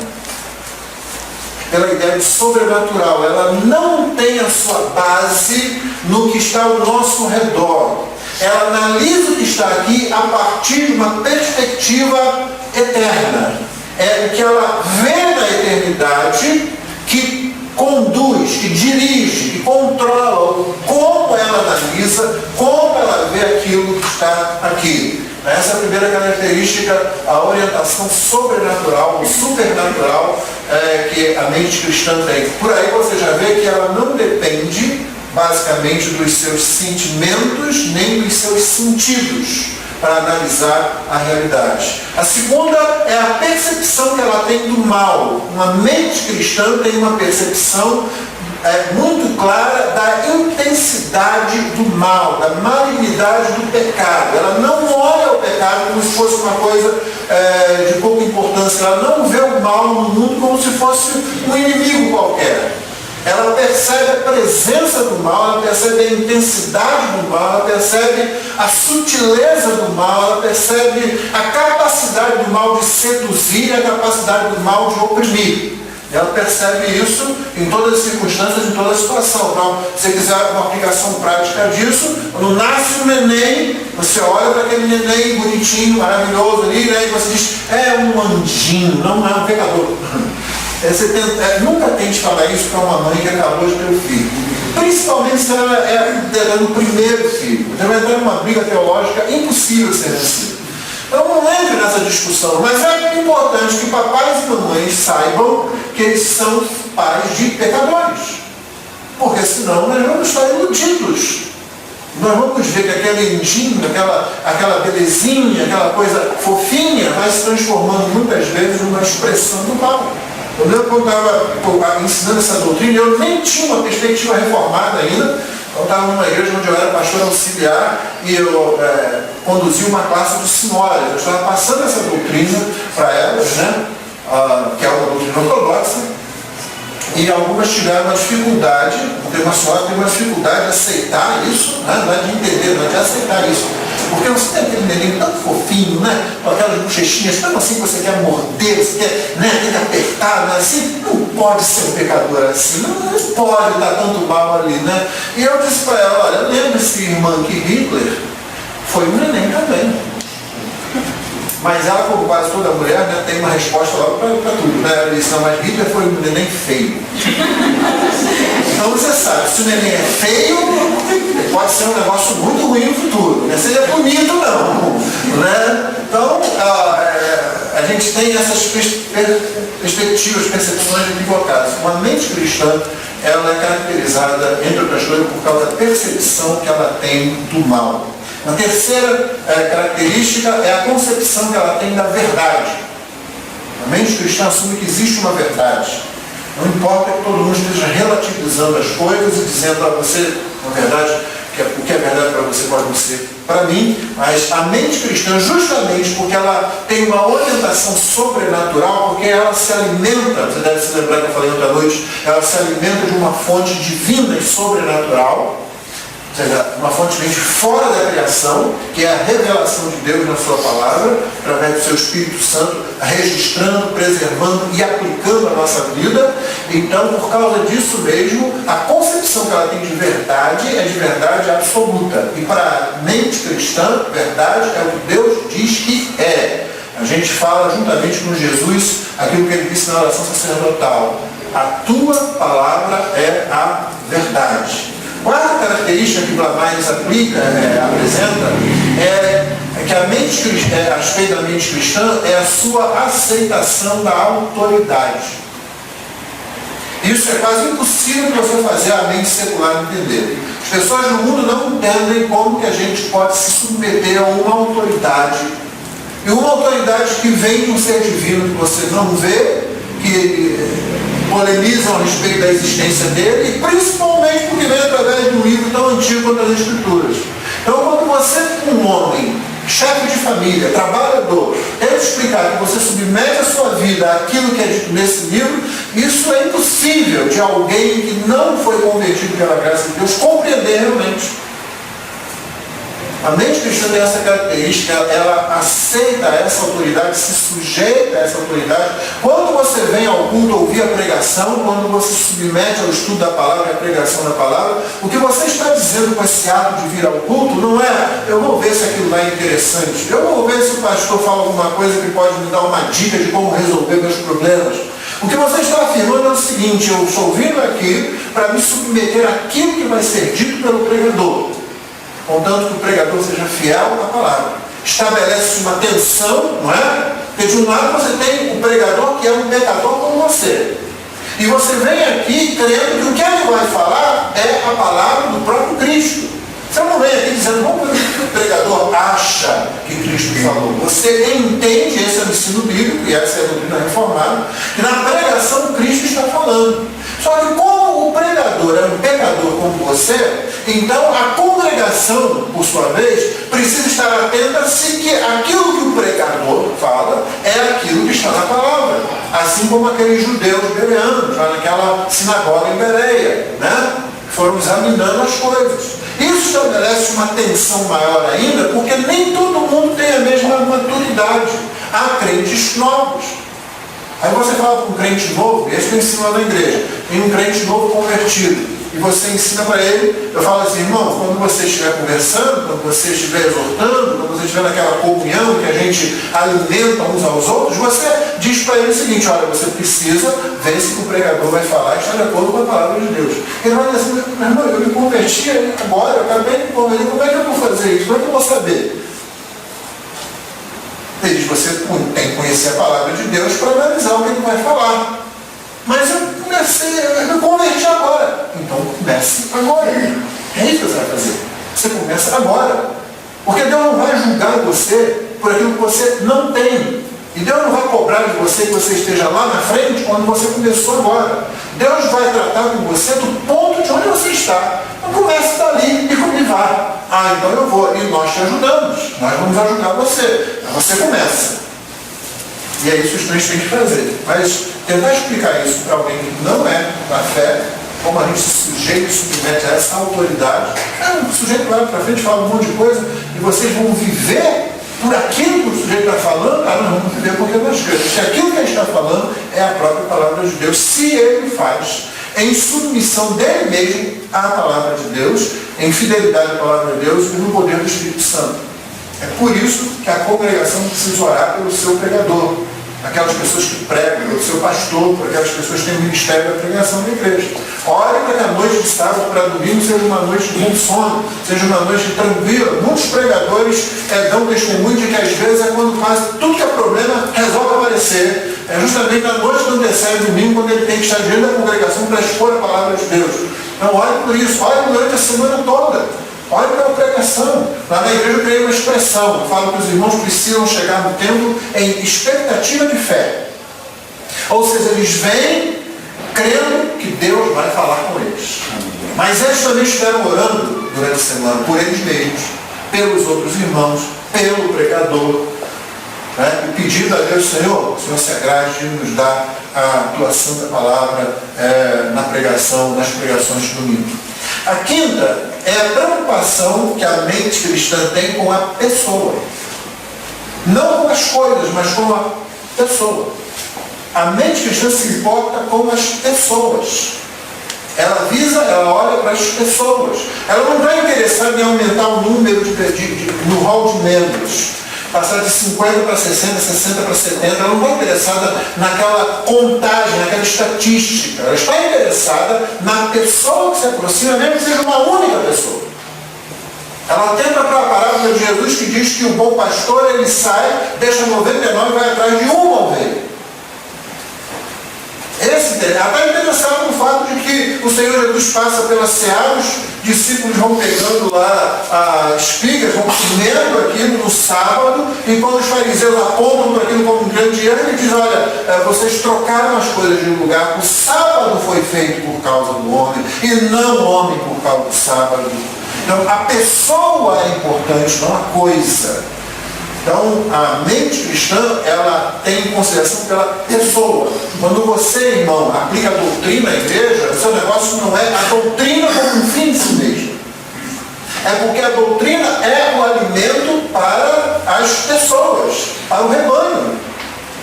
pela ideia de sobrenatural. Ela não tem a sua base no que está ao nosso redor. Ela analisa o que está aqui a partir de uma perspectiva eterna. É o que ela vê na eternidade que conduz, que dirige, que controla como ela analisa, como ela vê aquilo que está aqui. Essa é a primeira característica, a orientação sobrenatural, supernatural que a mente cristã tem. Por aí você já vê que ela não depende basicamente dos seus sentimentos nem dos seus sentidos para analisar a realidade. A segunda é a percepção que ela tem do mal. Uma mente cristã tem uma percepção muito clara da intensidade do mal, da malignidade do pecado. Ela não olha o pecado como se fosse uma coisa de pouca importância. Ela não vê o mal no mundo como se fosse um inimigo qualquer. Ela percebe a presença do mal, ela percebe a intensidade do mal, ela percebe a sutileza do mal, ela percebe a capacidade do mal de seduzir e a capacidade do mal de oprimir. Ela percebe isso em todas as circunstâncias, em toda a situação. Então, se você quiser uma aplicação prática disso, quando nasce um neném, você olha para aquele neném bonitinho, maravilhoso ali, né, e você diz, é um anjinho, não é um pecador. Nunca tente falar isso para uma mãe que acabou de ter um filho. Principalmente se ela é liderando o primeiro filho. Você vai entrar em uma briga teológica impossível de ser vencida. Então não entre nessa discussão, mas é importante que papais e mamães saibam que eles são pais de pecadores. Porque senão nós vamos estar iludidos. Nós vamos ver que aquele anjinho, aquela belezinha, aquela coisa fofinha vai se transformando muitas vezes numa expressão do mal. Eu lembro quando eu estava ensinando essa doutrina, eu nem tinha uma perspectiva reformada ainda. Eu estava numa igreja onde eu era pastor auxiliar e eu conduzi uma classe de senhoras. Eu estava passando essa doutrina para elas, né? Que é uma doutrina ortodoxa, e algumas tiveram uma dificuldade, porque uma senhora teve uma dificuldade de aceitar isso, né? Não é de entender, não é de aceitar isso. Porque você tem aquele neném tão fofinho, né? Com aquelas bochechinhas, tão assim que você quer morder, você quer, né? Tem que apertar, né? Assim, não pode ser um pecador assim, não pode dar tanto mal ali, né? E eu disse para ela, olha, lembre-se, irmã, que Hitler foi um neném também. Mas ela, como quase toda mulher, né, tem uma resposta logo para tudo, né? Ela disse, não, mas Hitler foi um neném feio. Então você sabe, se o neném é feio, pode ser um negócio muito ruim no futuro. Não seja bonito não. Né? Então, a gente tem essas perspectivas, percepções equivocadas. Uma mente cristã, ela é caracterizada, entre outras coisas, por causa da percepção que ela tem do mal. A terceira característica é a concepção que ela tem da verdade. A mente cristã assume que existe uma verdade. Não importa que todo mundo esteja relativizando as coisas e dizendo a você, na verdade, o que é verdade para você pode não ser para mim, mas a mente cristã, justamente porque ela tem uma orientação sobrenatural, porque ela se alimenta, você deve se lembrar que eu falei outra noite, ela se alimenta de uma fonte divina e sobrenatural, ou seja, uma fonte que vem de fora da criação, que é a revelação de Deus na sua palavra, através do seu Espírito Santo, registrando, preservando e aplicando a nossa vida. Então, por causa disso mesmo, a concepção que ela tem de verdade é de verdade absoluta. E para a mente cristã, verdade é o que Deus diz que é. A gente fala juntamente com Jesus aquilo que ele disse na oração sacerdotal. A tua palavra é a verdade. Quarta característica que Blamais apresenta é que a mente cristã, a respeito da mente cristã, é a sua aceitação da autoridade. Isso é quase impossível de você fazer a mente secular entender. As pessoas no mundo não entendem como que a gente pode se submeter a uma autoridade. E uma autoridade que vem de um ser divino que você não vê, que polemizam a respeito da existência dele, e principalmente porque vem através de um livro tão antigo quanto as Escrituras. Então, quando você, um homem, chefe de família, trabalhador, tenta explicar que você submete a sua vida àquilo que é dito nesse livro, isso é impossível de alguém que não foi convertido pela graça de Deus compreender realmente. A mente cristã tem essa característica, ela aceita essa autoridade, se sujeita a essa autoridade. Quando você vem ao culto ouvir a pregação, quando você se submete ao estudo da palavra e à pregação da palavra, o que você está dizendo com esse ato de vir ao culto não é, eu vou ver se aquilo lá é interessante, eu vou ver se o pastor fala alguma coisa que pode me dar uma dica de como resolver meus problemas. O que você está afirmando é o seguinte, eu estou vindo aqui para me submeter àquilo que vai ser dito pelo pregador. Contanto que o pregador seja fiel à palavra. Estabelece uma tensão, não é? Porque de um lado você tem o pregador que é um pecador como você. E você vem aqui crendo que o que ele vai falar é a palavra do próprio Cristo. Você não vem aqui dizendo, vamos ver o que o pregador acha que Cristo falou. Você entende, esse é o ensino bíblico, e essa é a doutrina reformada, que na pregação Cristo está falando. Só que como o pregador é um pecador como você, então a congregação, por sua vez, precisa estar atenta se que aquilo que o pregador fala é aquilo que está na palavra. Assim como aqueles judeus bereanos, lá naquela sinagoga em Bereia, né? Foram examinando as coisas. Isso estabelece uma tensão maior ainda, porque nem todo mundo tem a mesma maturidade. Há crentes novos. Aí você fala para um crente novo, esse que eu ensino lá na igreja, tem um crente novo convertido, e você ensina para ele, eu falo assim, irmão, quando você estiver conversando, quando você estiver exortando, quando você estiver naquela comunhão que a gente alimenta uns aos outros, você diz para ele o seguinte, olha, você precisa ver se o pregador vai falar e está de acordo com a palavra de Deus. Ele vai dizer assim, meu irmão, eu me converti agora, eu acabei de me converter, como é que eu vou fazer isso? Como é que eu vou saber? Ele diz, você tem que conhecer a palavra de Deus para analisar o que ele vai falar. Mas eu me converti agora. Então comece agora. É isso que você vai fazer. Você começa agora. Porque Deus não vai julgar você por aquilo que você não tem. E Deus não vai cobrar de você que você esteja lá na frente quando você começou agora. Deus vai tratar com você do ponto de onde você está. Então comece dali e vá. Ah, então eu vou. E nós te ajudamos. Nós vamos ajudar você. Então você começa. E é isso que os crentes têm que fazer. Mas tentar explicar isso para alguém que não é da fé, como a gente se sujeita e submete a essa autoridade, o sujeito vai para frente, fala um monte de coisa, e vocês vão viver por aquilo que o sujeito está falando, não vamos viver porque nós cremos. Se aquilo que ele está falando é a própria palavra de Deus, se ele faz em submissão dele mesmo à palavra de Deus, em fidelidade à palavra de Deus e no poder do Espírito Santo. É por isso que a congregação precisa orar pelo seu pregador, aquelas pessoas que pregam, pelo seu pastor, por aquelas pessoas que têm o ministério da pregação da igreja. Ore para que a noite de sábado para domingo seja uma noite de muito sono, seja uma noite tranquila. Muitos pregadores dão testemunho de que às vezes é quando quase tudo que é problema resolve aparecer. É justamente na noite do terceiro domingo, quando ele tem que estar diante da congregação para expor a palavra de Deus. Então ore por isso, ore durante a semana toda. Olha pela pregação. Lá na igreja eu criei uma expressão. Eu falo que os irmãos precisam chegar no templo em expectativa de fé. Ou seja, eles vêm crendo que Deus vai falar com eles. Mas eles também estiveram orando durante a semana por eles mesmos, pelos outros irmãos, pelo pregador. Né? E pedindo a Deus, Senhor, o Senhor se agrade de nos dar a tua santa palavra nas pregações de domingo. A quinta é a preocupação que a mente cristã tem com a pessoa. Não com as coisas, mas com a pessoa. A mente cristã se importa com as pessoas. Ela olha para as pessoas. Ela não está interessada em aumentar o número no hall de membros. Passar de 50 para 60, 60 para 70, ela não está interessada naquela contagem, naquela estatística. Ela está interessada na pessoa que se aproxima, mesmo que seja uma única pessoa. Ela atenta para a parábola de Jesus que diz que o bom pastor, ele sai, deixa 99 e vai atrás de uma ovelha. Ela está interessada no fato de que o Senhor Jesus passa pelas searas, os discípulos vão pegando lá as espigas, vão comendo aquilo no sábado, e quando os fariseus apontam para aquilo como um grande erro, ele diz, olha, vocês trocaram as coisas de lugar, o sábado foi feito por causa do homem, e não o homem por causa do sábado. Então, a pessoa é importante, não a coisa. Então, a mente cristã, ela tem em consideração pela pessoa. Quando você, irmão, aplica a doutrina à igreja, o seu negócio não é a doutrina como um fim em si mesmo. É porque a doutrina é o alimento para as pessoas, para o rebanho.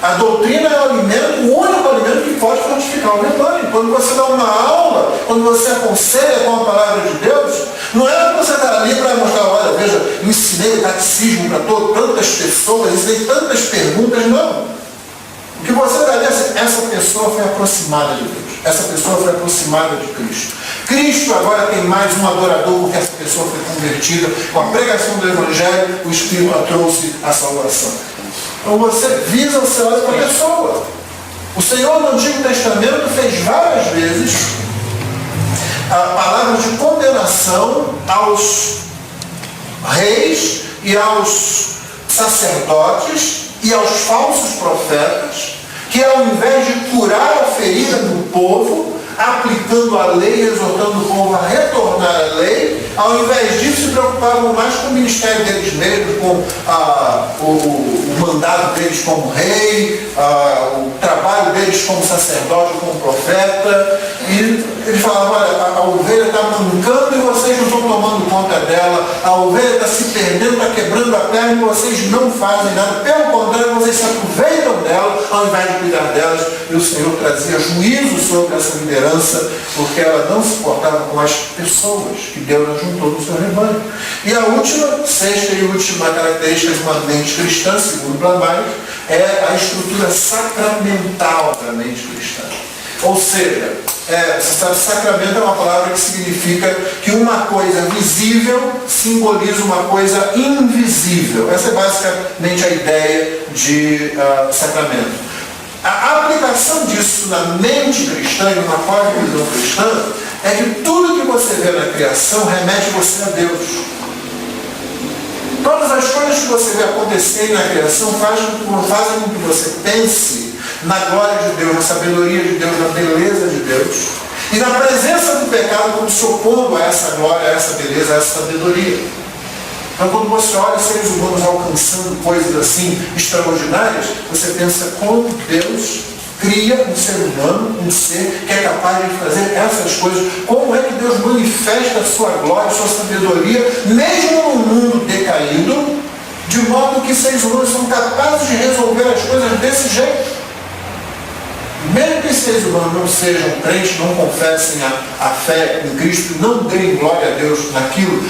A doutrina é o único alimento que pode fortificar o rebanho. Quando você dá uma aula, quando você aconselha com a palavra de Deus, não é que você está ali para mostrar, olha, veja, eu ensinei o catecismo para tantas pessoas, ensinei tantas perguntas, não. O que você está ali, essa pessoa foi aproximada de Deus. Essa pessoa foi aproximada de Cristo. Cristo agora tem mais um adorador, porque essa pessoa foi convertida. Com a pregação do Evangelho, o Espírito a trouxe a salvação. Então você visa o céu para a pessoa. O Senhor no Antigo Testamento fez várias vezes palavras de condenação aos reis e aos sacerdotes e aos falsos profetas, que ao invés de curar a ferida do povo, aplicando a lei, exortando o povo a retornar à lei, ao invés disso se preocupavam mais com o ministério deles mesmos, com o mandato deles como rei, o trabalho deles como sacerdote, como profeta, e eles falavam, olha, a ovelha está mancando e vocês não estão tomando conta dela, a ovelha está se perdendo, está quebrando a perna e vocês não fazem nada, pelo contrário, vocês se aproveitam dela ao invés de cuidar delas. e o Senhor trazia juízo sobre essa liderança, porque ela não se portava com as pessoas que Deus ajuntou no seu rebanho. E a última, sexta e última característica de uma mente cristã, segundo Blamais, é a estrutura sacramental da mente cristã. Ou seja, você sabe, sacramento é uma palavra que significa que uma coisa visível simboliza uma coisa invisível. Essa é basicamente a ideia de sacramento. A aplicação disso na mente cristã e numa cosmovisão cristã é que tudo que você vê na criação remete você a Deus. Todas as coisas que você vê acontecerem na criação fazem com que você pense na glória de Deus, na sabedoria de Deus, na beleza de Deus. E na presença do pecado como se opondo a essa glória, a essa beleza, a essa sabedoria. Então quando você olha seres humanos alcançando coisas assim extraordinárias, você pensa como Deus cria um ser humano, um ser que é capaz de fazer essas coisas. Como é que Deus manifesta a sua glória, a sua sabedoria, mesmo num mundo decaído, de modo que seres humanos são capazes de resolver as coisas desse jeito. Mesmo que seres humanos não sejam crentes, não confessem a fé em Cristo, não deem glória a Deus naquilo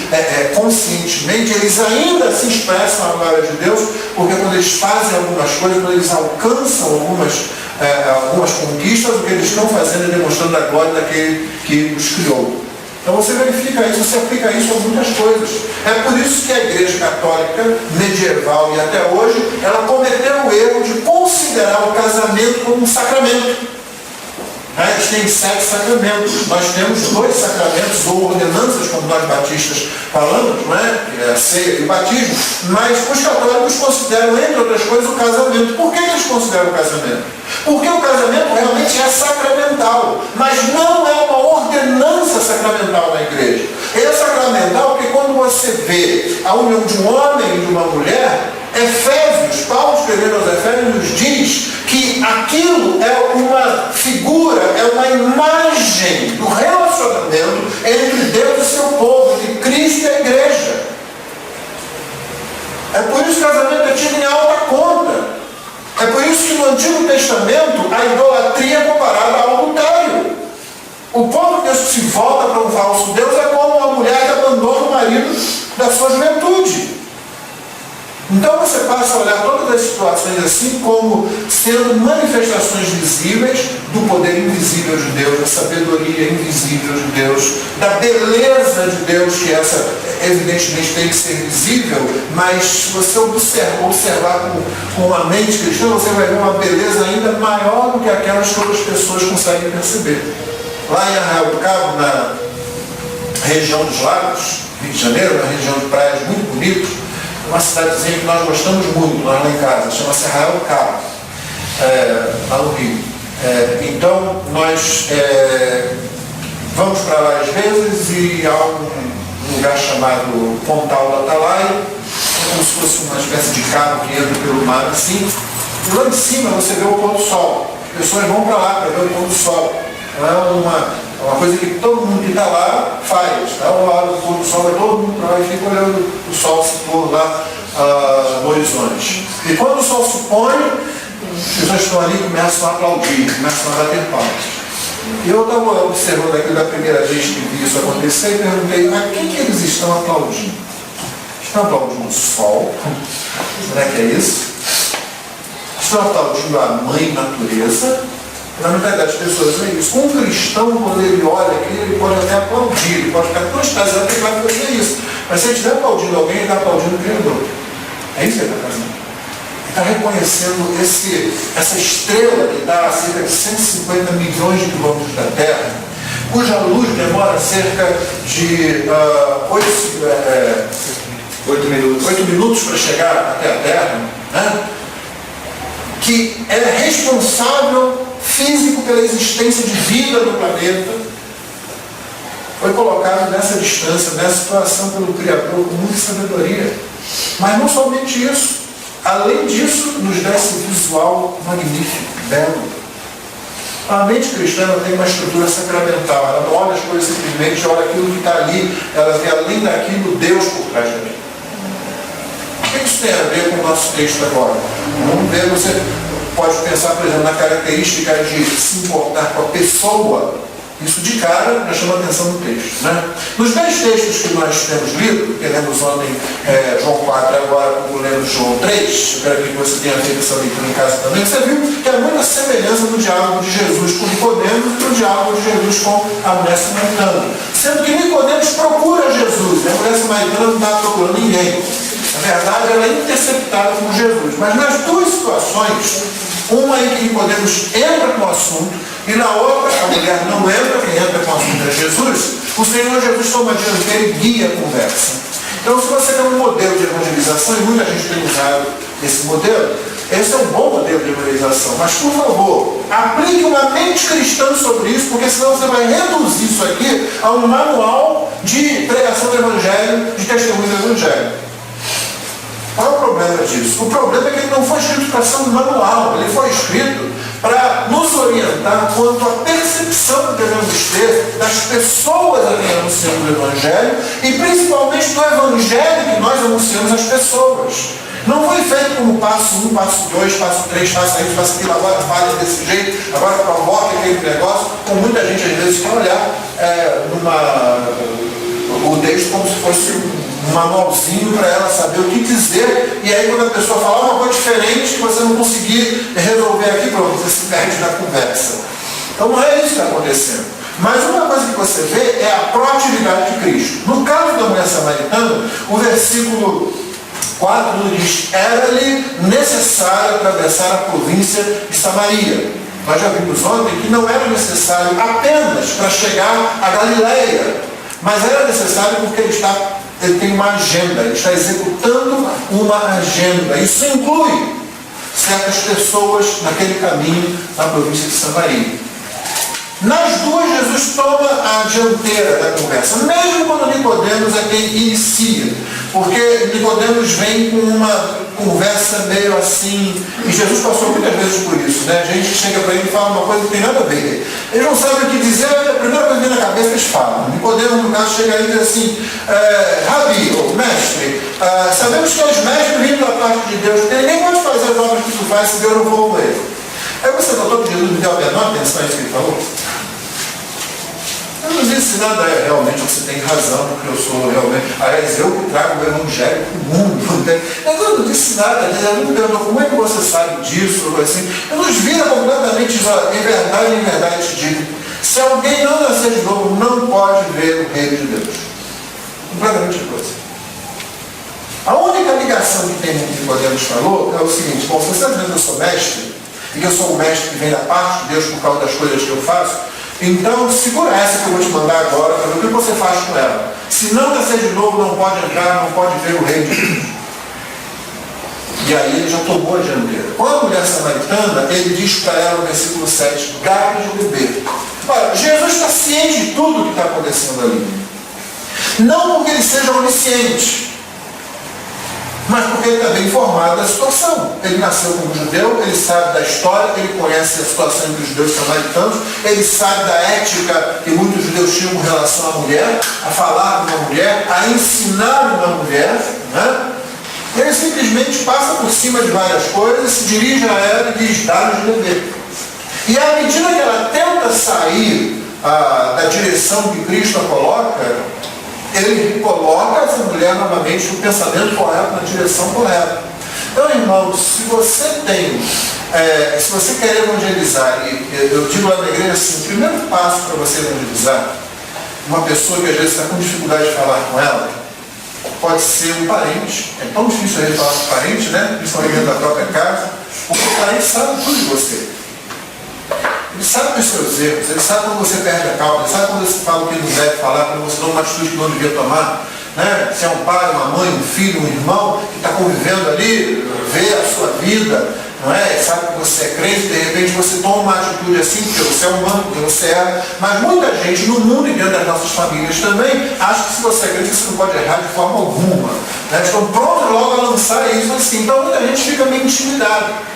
conscientemente, eles ainda se expressam a glória de Deus, porque quando eles fazem algumas coisas, quando eles alcançam algumas conquistas, o que eles estão fazendo é demonstrando a glória daquele que os criou. Então você verifica isso, você aplica isso a muitas coisas. É por isso que a Igreja Católica medieval e até hoje, ela cometeu o erro de considerar o casamento como um sacramento. A gente tem 7 sacramentos. Nós temos 2 sacramentos, ou ordenanças, como nós batistas falamos, não é? Que é a ceia e o batismo. Mas os católicos consideram, entre outras coisas, o casamento. Por que eles consideram o casamento? Porque o casamento realmente é sacramental, mas não é uma ordenança sacramental na igreja. Ele é sacramental porque quando você vê a união de um homem e de uma mulher, Efésios, Paulo escrevendo aos Efésios nos diz que aquilo é uma figura, é uma imagem do relacionamento entre Deus e seu povo, entre Cristo e a igreja. É por isso que o casamento é tido em alta conta. É por isso que no Antigo Testamento a idolatria é comparada ao adultério. O povo que se volta para um falso Deus é como uma mulher que abandona o marido da sua juventude. Então você passa a olhar todas as situações assim como sendo manifestações visíveis do poder invisível de Deus, da sabedoria invisível de Deus, da beleza de Deus, que essa evidentemente tem que ser visível, mas se você observar com uma mente cristã, você vai ver uma beleza ainda maior do que aquelas que outras pessoas conseguem perceber. Lá em Arraial do Cabo, na região dos Lagos, Rio de Janeiro, uma região de praias muito bonita, uma cidadezinha que nós gostamos muito, nós lá em casa, chama-se Arraial do Cabo, lá no Rio. Então, nós vamos para lá às vezes e há um lugar chamado Pontal do Atalaia, como se fosse uma espécie de cabo que entra pelo mar assim, e lá em cima você vê o pôr do sol. As pessoas vão para lá para ver o pôr do sol. Não é uma coisa que todo mundo que está lá faz. Tá? Ao lado do pôr do sol, vai todo mundo para lá e fica olhando o sol se pôr lá no horizonte. E quando o sol se põe, as pessoas estão ali e começam a aplaudir, começam a bater palmas. E eu estava observando aquilo da primeira vez que vi isso acontecer e perguntei, mas o que eles estão aplaudindo? Estão aplaudindo o sol? Será que é isso? Estão aplaudindo a mãe natureza? Na verdade, as pessoas veem isso. Um cristão, quando ele olha aqui, ele pode até aplaudir, ele pode ficar tão extasiado que ele vai fazer isso. Mas se ele estiver aplaudindo alguém, ele está aplaudindo o Criador. É isso que ele está fazendo. Ele está reconhecendo essa estrela que está a cerca de 150 milhões de quilômetros da Terra, cuja luz demora cerca de 8 minutos para chegar até a Terra, né? Que é responsável físico pela existência de vida no planeta, foi colocado nessa distância, nessa situação pelo Criador com muita sabedoria. Mas não somente isso. Além disso, nos dá esse visual magnífico, belo. A mente cristã tem uma estrutura sacramental. Ela não olha as coisas simplesmente, olha aquilo que está ali, ela vê além daquilo Deus por trás daquilo. O que isso tem a ver com o nosso texto agora? Vamos ver, pode pensar, por exemplo, na característica de se importar com a pessoa. Isso de cara já chama a atenção no texto. Né? Nos 10 textos que nós temos lido, que lemos ontem João 4 e agora como lemos João 3, eu quero que você tenha feito essa leitura em casa também, você viu que há muita semelhança no diálogo de Jesus com Nicodemos e no diálogo de Jesus com a mulher samaritana. Sendo que Nicodemos procura Jesus, a mulher samaritana não está procurando ninguém. Na verdade, ela é interceptada por Jesus. Mas nas duas situações, uma em que Nicodemos entra com o assunto, e na outra, a mulher não entra, quem entra com o assunto é Jesus, o Senhor Jesus toma a dianteira e guia a conversa. Então, se você tem um modelo de evangelização, e muita gente tem usado esse modelo, esse é um bom modelo de evangelização. Mas, por favor, aplique uma mente cristã sobre isso, porque senão você vai reduzir isso aqui a um manual de pregação do Evangelho, de testemunho do Evangelho. Qual é o problema disso? O problema é que ele não foi escrito para ser um manual, ele foi escrito para nos orientar quanto à percepção que devemos ter das pessoas a quem anunciamos o Evangelho e principalmente do Evangelho que nós anunciamos às pessoas. Não foi feito como passo 1, passo 2, passo 3, faça isso, faça aquilo, agora fale desse jeito, agora provoque aquele negócio, como muita gente às vezes quer olhar o texto como se fosse um manualzinho para ela saber o que dizer, e aí quando a pessoa fala uma coisa diferente que você não conseguir resolver aqui, pronto, você se perde na conversa. Então não é isso que está acontecendo. Mas uma coisa que você vê é a proatividade de Cristo. No caso da mulher samaritana, o versículo 4 nos diz: era-lhe necessário atravessar a província de Samaria. Nós já vimos ontem que não era necessário apenas para chegar a Galileia, mas era necessário porque ele tem uma agenda, ele está executando uma agenda. Isso inclui certas pessoas naquele caminho na província de Samaria. Nas duas, Jesus toma a dianteira da conversa, mesmo quando Nicodemos é quem inicia, porque Nicodemos vem com uma conversa meio assim, e Jesus passou muitas vezes por isso, né? A gente chega para ele e fala uma coisa que não tem nada a ver. Eles não sabem o que dizer, a primeira coisa que vem na cabeça eles falam. Nicodemos, no caso, chega aí e diz assim: Rabi, ou mestre, sabemos que és mestre vindo da parte de Deus, porque ninguém pode fazer as obras que tu faz se Deus não for com ele. Aí você notou que Jesus me deu a menor atenção a isso que ele falou? Eu não disse nada, realmente você tem razão, porque eu sou realmente. Aliás, eu que trago o evangelho para o mundo. Mas eu não disse nada, ele me perguntou como é que você sabe disso, assim. Eu nos vira completamente em verdade te digo. Se alguém não nascer de novo, não pode ver o reino de Deus. Completamente de coisa. A única ligação que tem com o que Nicodemos falou é o seguinte: bom, se você está dizendo que eu sou mestre, e que eu sou um mestre que vem da parte de Deus por causa das coisas que eu faço, então segura essa que eu vou te mandar agora para ver o que você faz com ela. Se não nascer de novo, não pode entrar, não pode ver o reino de Deus. E aí ele já tomou a dianteira. Quando a mulher samaritana, ele diz para ela no versículo 7, dá-lhe de beber. Olha, Jesus está ciente de tudo o que está acontecendo ali. Não porque ele seja onisciente, mas porque ele está bem informado da situação. Ele nasceu como judeu, ele sabe da história, ele conhece a situação entre os judeus e samaritanos, ele sabe da ética que muitos judeus tinham com relação à mulher, a falar com uma mulher, a ensinar uma mulher, né? Ele simplesmente passa por cima de várias coisas, se dirige a ela e diz: dá-lhe de beber. E à medida que ela tenta sair da direção que Cristo a coloca, ele coloca essa mulher novamente no pensamento correto, na direção correta. Então, irmãos, se você se você quer evangelizar, e eu digo lá na igreja assim, o primeiro passo para você evangelizar uma pessoa que às vezes está com dificuldade de falar com ela, pode ser um parente. É tão difícil a gente falar com o parente, né? Principalmente dentro da própria casa, porque o parente sabe tudo de você. Ele sabe dos seus erros, ele sabe quando você perde a calma, ele sabe quando você fala o que não deve falar, quando você toma uma atitude que não devia tomar. Né? Se é um pai, uma mãe, um filho, um irmão que está convivendo ali, vê a sua vida, não é? Sabe que você é crente, de repente você toma uma atitude assim, porque você é humano, porque você é. Mas muita gente no mundo e dentro das nossas famílias também acha que se você é crente você não pode errar de forma alguma. Né? Estão prontos logo a lançar isso assim. Então muita gente fica meio intimidada.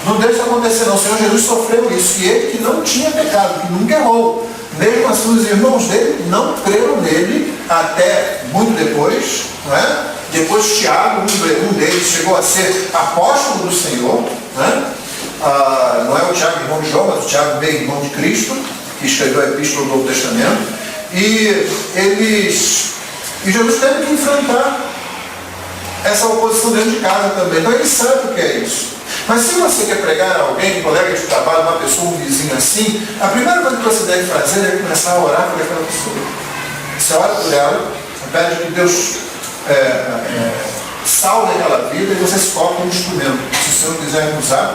Não deixa acontecer não. O Senhor Jesus sofreu isso. E ele que não tinha pecado, que nunca errou. Mesmo assim, os irmãos dele não creram nele até muito depois. Não é? Depois Tiago, um deles, chegou a ser apóstolo do Senhor. Né? não é o Tiago, irmão de João, mas o Tiago, meio irmão de Cristo, que escreveu a Epístola do Novo Testamento. E Jesus teve que enfrentar essa oposição dentro de casa também. Então ele sabe o que é isso. Mas se você quer pregar a alguém, um colega de trabalho, uma pessoa, um vizinho assim, a primeira coisa que você deve fazer é começar a orar por aquela pessoa. Você ora por ela, você pede que Deus salve aquela vida e você se coloca um instrumento. Se o Senhor quiser me usar,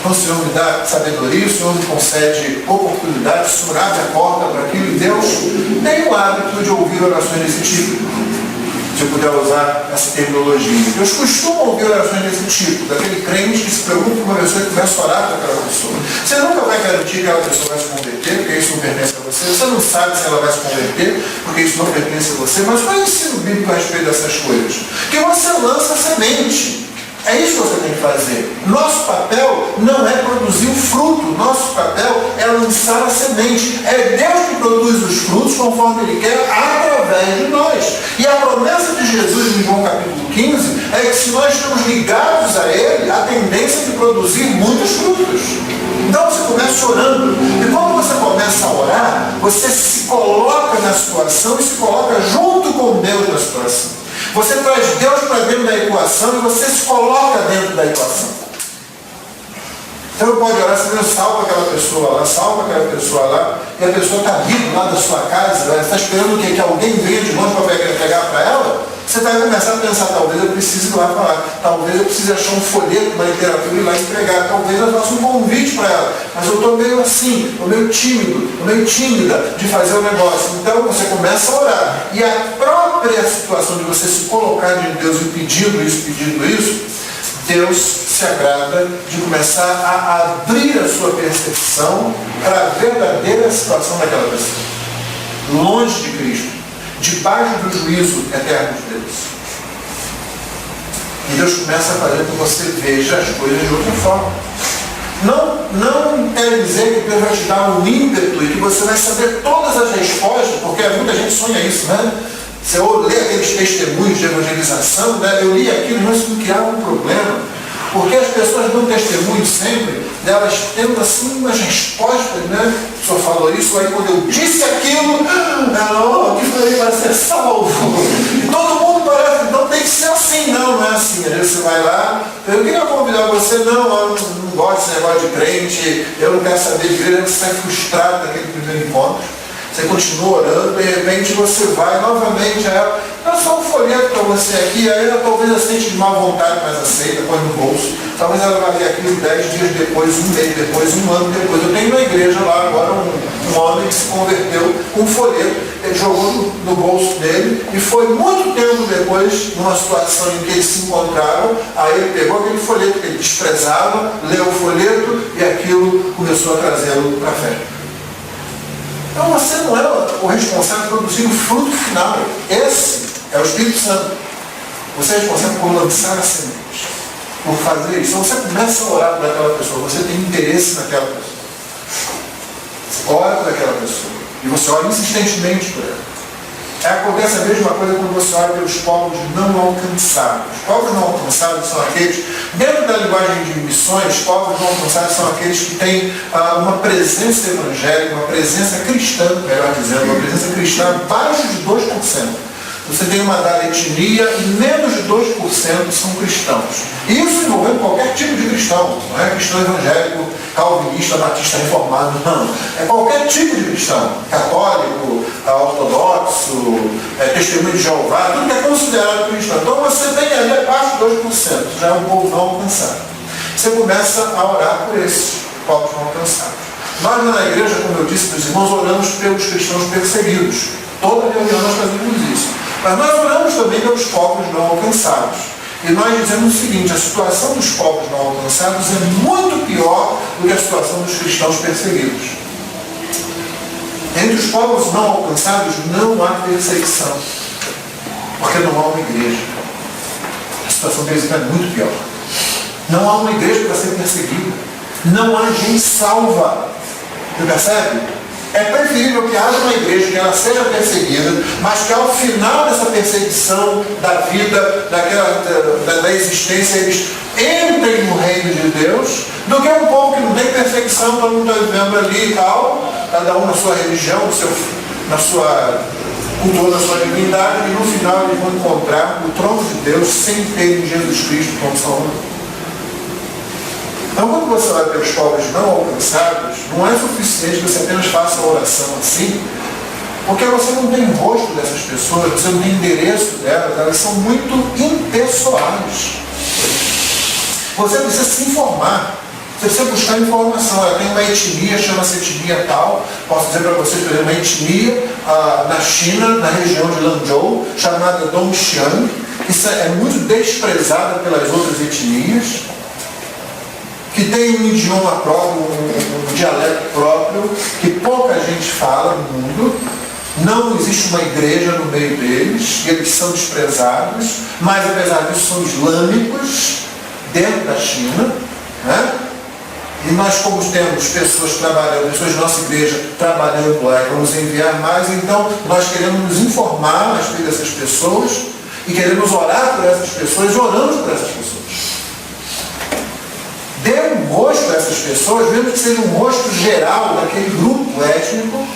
então o Senhor me dá sabedoria, o Senhor me concede oportunidade, o Senhor abre a porta para aquilo e Deus tem o hábito de ouvir orações desse tipo. Se eu puder usar essa terminologia. Deus costuma ouvir orações desse tipo, daquele crente que se preocupa com uma pessoa que começa a orar para aquela pessoa. Você nunca vai garantir que aquela pessoa vai se converter, porque isso não pertence a você. Você não sabe se ela vai se converter, porque isso não pertence a você. Mas qual é o ensino bíblico a respeito dessas coisas? Que você lança semente. É isso que você tem que fazer. Nosso papel não é produzir o fruto. Nosso papel é lançar a semente. É Deus que produz os frutos conforme Ele quer, através de nós. E a promessa de Jesus em João capítulo 15 é que se nós estamos ligados a Ele, a tendência é de produzir muitos frutos. Então você começa orando. E quando você começa a orar, você se coloca na situação e se coloca junto com Deus na situação. Você traz Deus para dentro da equação e você se coloca dentro da equação. Então não pode orar, Senhor, salva aquela pessoa lá, salva aquela pessoa lá, e a pessoa está vindo lá da sua casa, ela está esperando o quê? Que alguém venha de longe para pegar para ela. Você vai começar a pensar, talvez eu precise ir lá falar, talvez eu precise achar um folheto, uma literatura e ir lá entregar, talvez eu faça um convite para ela, mas eu estou meio assim, estou meio tímido, estou meio tímida de fazer o negócio. Então você começa a orar, e a própria situação de você se colocar diante de Deus e pedindo isso, Deus se agrada de começar a abrir a sua percepção para a verdadeira situação daquela pessoa, longe de Cristo, debaixo do juízo eterno de Deus. E Deus começa a fazer com que você veja as coisas de outra forma. Não quer dizer que Deus vai te dar um ímpeto e que você vai saber todas as respostas, porque muita gente sonha isso, né? Se eu ler aqueles testemunhos de evangelização, né? Eu li aquilo, mas isso me criava um problema. Porque as pessoas dão testemunho sempre, elas tendo assim umas respostas, né? O senhor falou isso, aí quando eu disse aquilo, que foi para ser salvo. E todo mundo parece, então tem que ser assim, não é assim. Às vezes você vai lá, eu queria convidar você, eu não gosto desse negócio de crente, eu não quero saber de igreja, você sai frustrado daquele primeiro encontro. Você continua orando, de repente você vai novamente a ela, dá só um folheto para você aqui, aí ela talvez ela sente de má vontade, mas aceita, põe no bolso. Talvez ela vai ler aquilo 10 dias depois, um mês depois, um ano depois. Eu tenho na igreja lá agora um homem que se converteu com um folheto, ele jogou no bolso dele e foi muito tempo depois, numa situação em que eles se encontraram, aí ele pegou aquele folheto que ele desprezava, leu o folheto e aquilo começou a trazê-lo para a fé. Então você não é o responsável por produzir o fruto final. Esse é o Espírito Santo. Você é responsável por lançar a semente, por fazer isso. Então você começa a orar por aquela pessoa, você tem interesse naquela pessoa. Você ora por aquela pessoa. E você ora insistentemente por ela. Acontece a mesma coisa quando você ora pelos povos não alcançados. Os povos não alcançados são aqueles, dentro da linguagem de missões, povos não alcançados são aqueles que têm uma presença evangélica, uma presença cristã, melhor dizendo, uma presença cristã abaixo de 2%. Você tem uma dada etnia e menos de 2% são cristãos. Isso envolvendo qualquer tipo de cristão, não é cristão evangélico, calvinista, batista reformado, não. É qualquer tipo de cristão, católico, ortodoxo, testemunho de Jeová, tudo que é considerado cristão. Então você tem ali abaixo de 2%, já é um povo não alcançado. Você começa a orar por esses povos não alcançados. Nós na igreja, como eu disse, meus irmãos, oramos pelos cristãos perseguidos. Toda reunião nós fazemos isso. Mas nós oramos também pelos povos não alcançados. E nós dizemos o seguinte, a situação dos povos não alcançados é muito pior do que a situação dos cristãos perseguidos. Entre os povos não alcançados não há perseguição, porque não há uma igreja. A situação deles é muito pior. Não há uma igreja para ser perseguida. Não há gente salva. Você percebe? É preferível que haja uma igreja, que ela seja perseguida, mas que ao final dessa perseguição da vida, da existência, eles entrem no reino de Deus, do que um povo que não tem perseguição, todo mundo está vivendo ali e tal, cada um na sua religião, na sua cultura, na sua divindade, e no final eles vão encontrar o trono de Deus sem ter Jesus Cristo como Salvador. Então, quando você vai pelos povos não alcançados, não é suficiente que você apenas faça a oração assim, porque você não tem o rosto dessas pessoas, você não tem endereço delas, elas são muito impessoais. Você precisa se informar, você precisa buscar informação. Ela tem uma etnia, chama-se etnia tal, posso dizer para vocês, por exemplo, uma etnia na China, na região de Lanzhou, chamada Dongxiang, que é muito desprezada pelas outras etnias, que tem um idioma próprio, um dialeto próprio, que pouca gente fala no mundo, não existe uma igreja no meio deles, e eles são desprezados, mas apesar disso são islâmicos dentro da China, né? E nós, como temos pessoas trabalhando, pessoas da nossa igreja trabalhando lá, vamos enviar mais, então nós queremos nos informar a respeito dessas pessoas e queremos orar por essas pessoas, oramos por essas pessoas. Dê um rosto a essas pessoas, mesmo que seja um rosto geral daquele grupo étnico,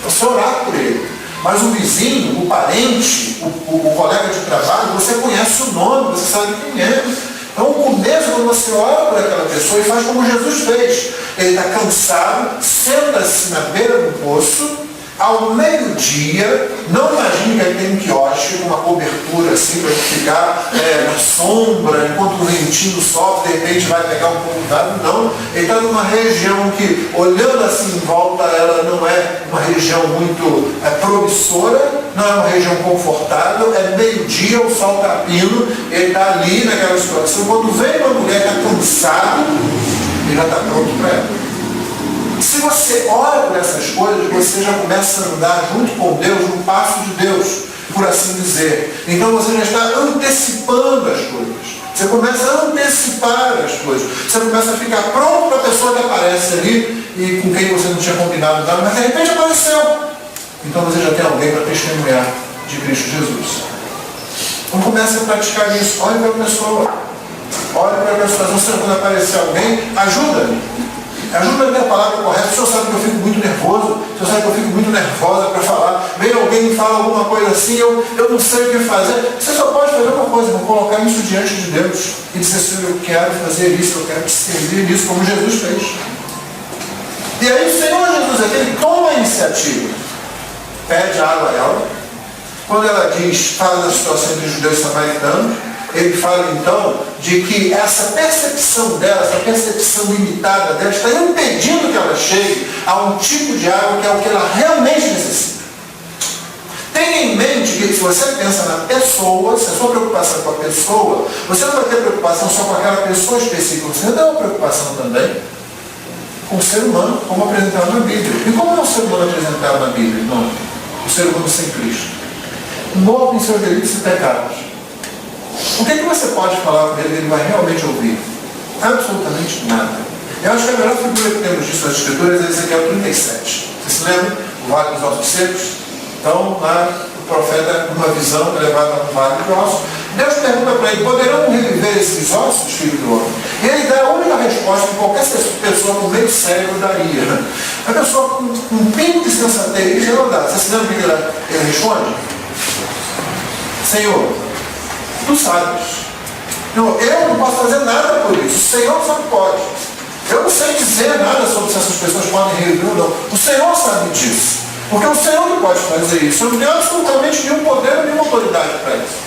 você orar por ele. Mas o vizinho, o parente, o colega de trabalho, você conhece o nome, você sabe quem é. Então, o começo, quando você ora por aquela pessoa e faz como Jesus fez. Ele está cansado, senta-se na beira do poço, ao meio-dia, não imagine que ele tem um quiosque com uma cobertura assim para ficar na sombra, enquanto o ventinho sopra, de repente vai pegar um pouco d'água. Não, ele está numa região que, olhando assim em volta, ela não é uma região muito promissora, não é uma região confortável, é meio-dia, o sol está pino, ele está ali naquela situação. Quando vem uma mulher que está cansada, ele já está pronto para ela. Se você ora por essas coisas, você já começa a andar junto com Deus, no passo de Deus, por assim dizer. Então você já está antecipando as coisas. Você começa a antecipar as coisas. Você começa a ficar pronto para a pessoa que aparece ali e com quem você não tinha combinado nada, mas de repente apareceu. Então você já tem alguém para testemunhar de Cristo Jesus. Então comece a praticar isso. Olhe para a pessoa. Olhe para a pessoa. Você, quando aparecer alguém, ajuda-me. Ajuda a ter a palavra correta. O senhor sabe que eu fico muito nervoso, o senhor sabe que eu fico muito nervosa para falar. Vem alguém e fala alguma coisa assim, eu não sei o que fazer. Você só pode fazer uma coisa, vou colocar isso diante de Deus e dizer, Senhor, eu quero fazer isso, eu quero te servir nisso, como Jesus fez. E aí o Senhor Jesus aqui, ele toma a iniciativa, pede água a ela. Quando ela diz, fala da situação entre os judeus e samaritanos, ele fala então de que essa percepção dela, essa percepção limitada dela, está impedindo que ela chegue a um tipo de água que é o que ela realmente necessita. Tenha em mente que se você pensa na pessoa, se a sua preocupação é com a pessoa, você não vai ter preocupação só com aquela pessoa específica, você vai ter uma preocupação também com o ser humano, como apresentado na Bíblia. E como é o ser humano apresentado na Bíblia, irmão? O ser humano sem Cristo. Morto em seus delitos e pecados. O que você pode falar com ele, ele vai realmente ouvir? Absolutamente nada. Eu acho que a melhor figura que temos disso nas Escrituras é Ezequiel 37. Você se lembra? O Vale dos Ossos Secos? Então, lá, o profeta, numa visão, levado ao Vale dos Ossos, Deus pergunta para ele, poderão reviver esses ossos, filho do homem? E ele dá a única resposta que qualquer pessoa com meio cérebro daria. A pessoa com um pingo de sensatez, ela dá. Você se lembra o que ele responde? Senhor, tu sabes. Eu não posso fazer nada por isso. O Senhor só pode. Eu não sei dizer nada sobre se essas pessoas podem reviver ou não. O Senhor sabe disso. Porque o Senhor não pode fazer isso. Eu não tenho absolutamente nenhum poder, nenhuma autoridade para isso.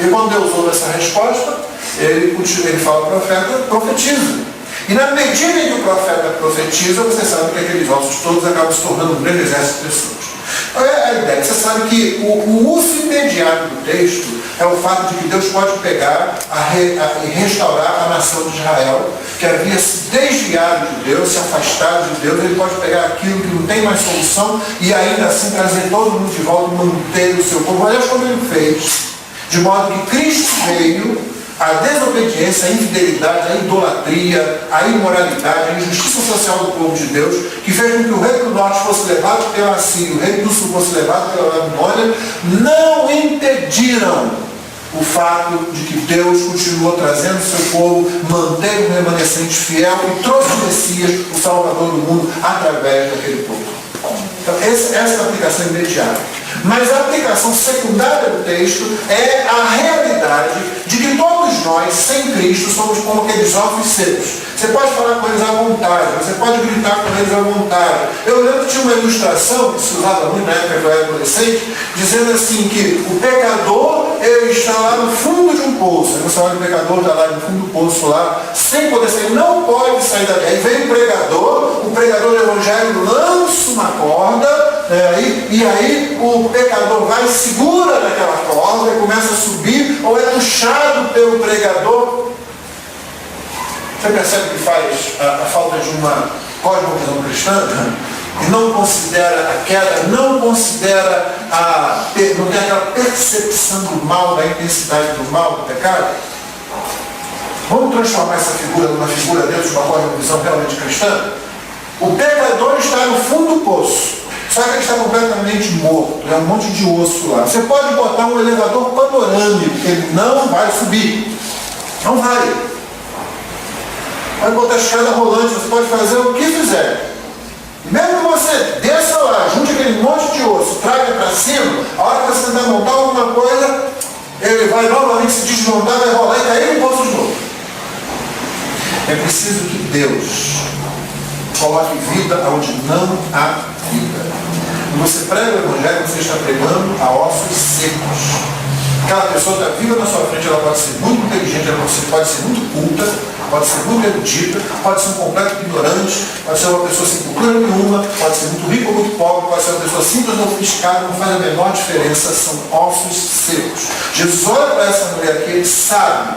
E quando Deus ouve essa resposta, ele fala ao profeta, profetiza. E na medida em que o profeta profetiza, você sabe que aqueles ossos todos acabam se tornando um grande exército de pessoas. Qual é a ideia? Você sabe que o uso imediato do texto é o fato de que Deus pode pegar e restaurar a nação de Israel, que havia se desviado de Deus, se afastado de Deus. Ele pode pegar aquilo que não tem mais solução e ainda assim trazer todo mundo de volta e manter o seu povo. Aliás, como ele fez, de modo que Cristo veio a desobediência, a infidelidade, a idolatria, a imoralidade, a injustiça social do povo de Deus, que fez com que o rei do norte fosse levado pela Assíria, o rei do sul fosse levado pela Babilônia, não impediram o fato de que Deus continuou trazendo o seu povo, manteve um remanescente fiel e trouxe o Messias, o Salvador do mundo, através daquele povo. Então, essa é a aplicação imediata. Mas a aplicação secundária do texto é a realidade de que todos nós, sem Cristo, somos como aqueles ovos secos. Você pode falar com eles à vontade, você pode gritar com eles à vontade. Eu lembro que tinha uma ilustração que se usava muito na época que eu era adolescente, dizendo assim que o pecador ele está lá no fundo de um poço. Você olha, o pecador está lá no fundo do poço, lá, sem poder sair, não pode sair dali. Aí vem o pregador do evangelho lança uma corda, e aí o pecador vai, segura naquela corda e começa a subir, ou é puxado pelo pregador. Você percebe que faz a falta de uma cosmovisão cristã? E não considera a queda, não considera não tem aquela percepção do mal, da intensidade do mal, do pecado. Vamos transformar essa figura numa figura dentro de uma cosmovisão realmente cristã? O pecador está no fundo do poço, só que ele está completamente morto, é um monte de osso lá. Você pode botar um elevador panorâmico, ele não vai subir, não vai. Pode botar escada rolante, você pode fazer o que fizer. Mesmo que você desça lá, junte aquele monte de osso, traga para cima, a hora que você tentar montar alguma coisa, ele vai novamente se desmontar, vai rolar e cair no poço de novo. É preciso que Deus coloque vida onde não há vida. Quando você prega o evangelho, você está pregando a ossos secos. Aquela pessoa está viva na sua frente, ela pode ser muito inteligente, ela pode ser muito culta, pode ser muito erudita, pode ser um completo ignorante, pode ser uma pessoa sem cultura nenhuma, pode ser muito rica ou muito pobre, pode ser uma pessoa simples ou sofisticada, não faz a menor diferença, são ossos secos. Jesus olha para essa mulher aqui, ele sabe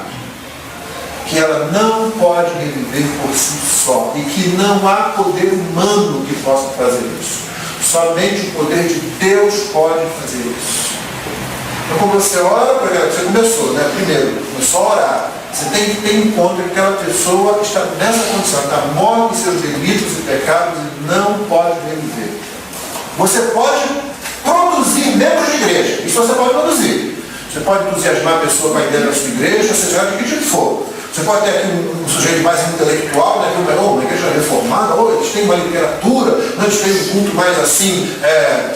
que ela não pode reviver por si só e que não há poder humano que possa fazer isso. Somente o poder de Deus pode fazer isso. Então, quando você ora para ela, você começou, né? Primeiro, começou a orar. Você tem que ter em conta que aquela pessoa está nessa condição, está morta em seus delitos e pecados e não pode reviver. Você pode produzir membros de igreja. Isso você pode produzir. Você pode entusiasmar a pessoa para ir dentro da sua igreja, seja de que tipo for. Você pode ter aqui um sujeito mais intelectual, né, uma igreja reformada, ou eles têm uma literatura, eles têm um culto mais assim,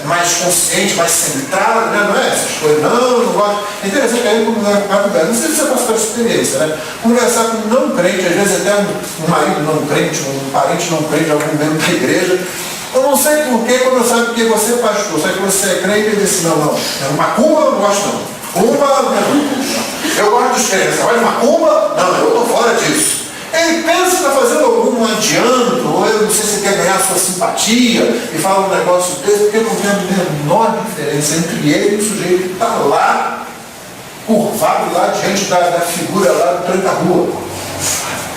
mais consciente, mais centrado, né, não é essas coisas, não gosto. É interessante que aí conversar, não sei se você passou essa experiência, né? Conversar com um não crente, às vezes até um marido não crente, um parente não crente, algum membro da igreja. Eu não sei porquê, quando eu sabe que você é pastor, sabe que você é crente, ele diz assim, não, macumba eu não gosto não. Macumba, eu gosto dos crentes, você vai de macumba? Não, eu estou fora disso. Ele pensa que está fazendo algum adianto, ou eu não sei se quer ganhar sua simpatia, e fala um negócio desse, porque eu não vejo a menor diferença entre ele e o sujeito que está lá, curvado lá diante da figura lá do tranca-rua.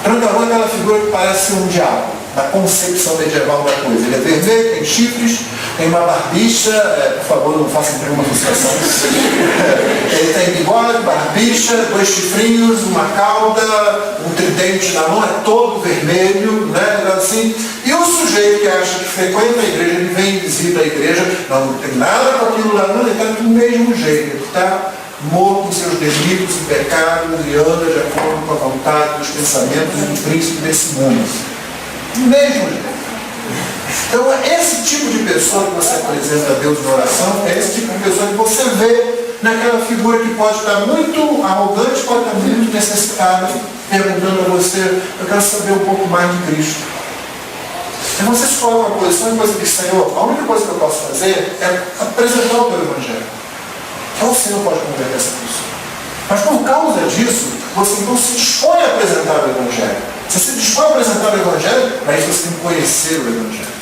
Tranca-rua é aquela figura que parece ser um diabo, da concepção medieval da coisa. Ele é vermelho, tem chifres, tem uma barbicha, por favor, não façam nenhuma associação. Ele tem bigode, barbicha, 2 chifrinhos, uma cauda, um tridente na mão, é todo vermelho, né? Assim. E o sujeito que acha que frequenta a igreja, ele vem e visita a igreja, não tem nada com aquilo lá, não, ele está do mesmo jeito, ele está morto em seus delitos e pecados e anda de acordo com a vontade dos pensamentos do príncipe desse mundo. Mesmo jeito. Então, esse tipo de pessoa que você apresenta a Deus na oração é esse tipo de pessoa que você vê naquela figura que pode estar muito arrogante, pode estar muito necessitada, perguntando a você, eu quero saber um pouco mais de Cristo. E você se coloca uma posição e você diz, Senhor, a única coisa que eu posso fazer é apresentar o teu Evangelho. Então o Senhor pode converter essa pessoa. Mas por causa disso, você então se dispõe a apresentar o Evangelho. Se você se dispõe a apresentar o Evangelho, para isso você tem que conhecer o Evangelho.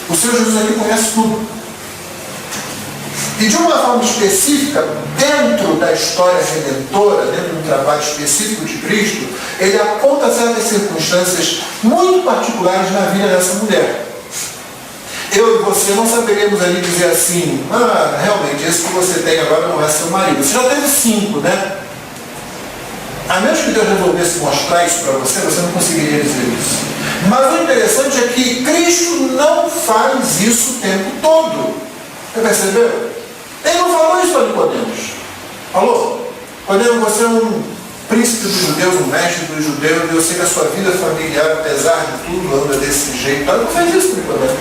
O Senhor Jesus aqui conhece tudo. E de uma forma específica, dentro da história redentora, dentro de um trabalho específico de Cristo, ele aponta certas circunstâncias muito particulares na vida dessa mulher. Eu e você não saberíamos ali dizer assim, realmente, esse que você tem agora não é seu marido. Você já teve 5, né? A menos que Deus resolvesse mostrar isso para você, você não conseguiria dizer isso. Mas o interessante é que Cristo não faz isso o tempo todo. Você percebeu? Ele não falou isso para Nicodemos. Falou? Nicodemos, você é um príncipe dos judeus, um mestre dos judeus, eu sei que a sua vida familiar, apesar de tudo, anda desse jeito. Ele não fez isso para Nicodemos.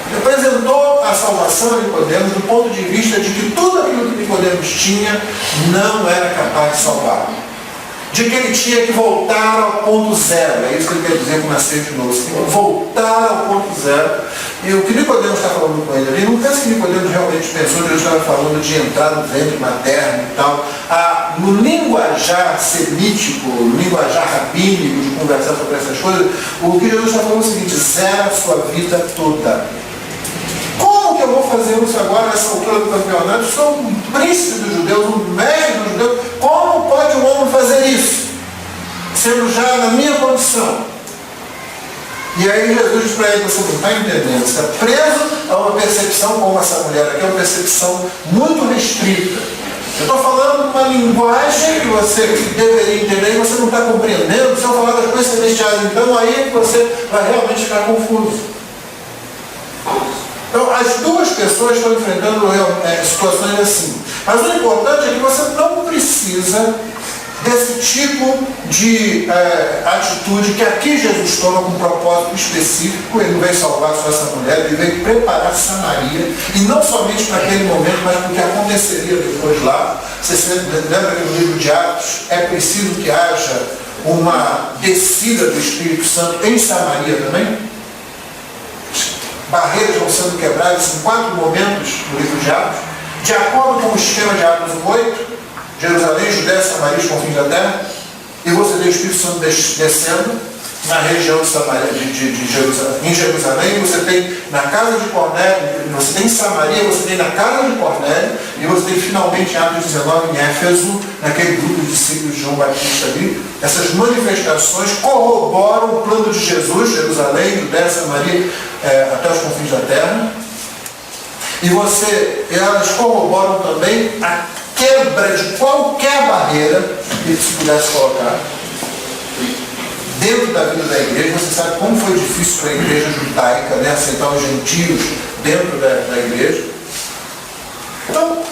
Ele apresentou a salvação a Nicodemos do ponto de vista de que tudo aquilo que Nicodemos tinha não era capaz de salvar. De que ele tinha que voltar ao ponto zero. É isso que ele quer dizer com nascer de novo. Você tem que voltar ao ponto zero. E o que Nicodemos está falando com ele ali, não pensa que Nicodemos realmente pensou que ele estava falando de entrar no ventre materno e tal. No linguajar semítico, no linguajar rabínico, de conversar sobre essas coisas, o que Jesus está falando é o seguinte: zera a sua vida toda. Como que eu vou fazer isso agora nessa altura do campeonato? Eu sou um príncipe dos judeus, um mestre dos judeus. Como pode um homem fazer isso? Sendo já na minha condição. E aí Jesus diz para ele: você não está entendendo, você está preso a uma percepção como essa mulher aqui, é uma percepção muito restrita. Eu estou falando uma linguagem que você deveria entender e você não está compreendendo. Se eu falar das coisas celestiais, então aí você vai realmente ficar confuso. Então, as duas pessoas estão enfrentando situações assim. Mas o importante é que você não precisa desse tipo de atitude que aqui Jesus toma com um propósito específico. Ele não veio salvar só essa mulher, ele veio preparar Samaria, e não somente para aquele momento, mas para o que aconteceria depois lá. Você lembra que no livro de Atos é preciso que haja uma descida do Espírito Santo em Samaria também? Barreiras vão sendo quebradas em 4 momentos no livro de Atos, de acordo com o esquema de Atos 8, Jerusalém, Judéia, Samaria, os confins da terra, e você tem o Espírito Santo descendo na região de Samaria, de Jerusalém. Em Jerusalém, você tem na casa de Cornélio, você tem em Samaria, você tem na casa de Cornélio, e você tem finalmente em Atos 19 em Éfeso, naquele grupo de discípulos de João Batista ali. Essas manifestações corroboram o plano de Jesus, Jerusalém, Judéia, Samaria, até os confins da terra. E elas corroboram também a quebra de qualquer barreira que se pudesse colocar dentro da vida da igreja. Você sabe como foi difícil para a igreja judaica, né, aceitar os gentios dentro da igreja. Então,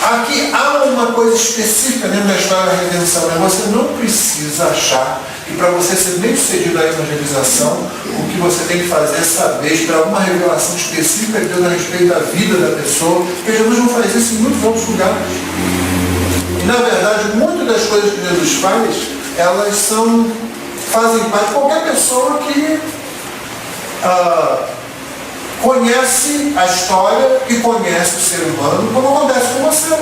aqui há uma coisa específica dentro da história da redenção, né? Você não precisa achar que para você ser bem sucedido na evangelização, o que você tem que fazer é saber, esperar alguma revelação específica de Deus a respeito da vida da pessoa, porque Jesus não faz isso em muitos outros lugares. E na verdade, muitas das coisas que Jesus faz, elas fazem parte de qualquer pessoa que conhece a história e conhece o ser humano, como acontece com você.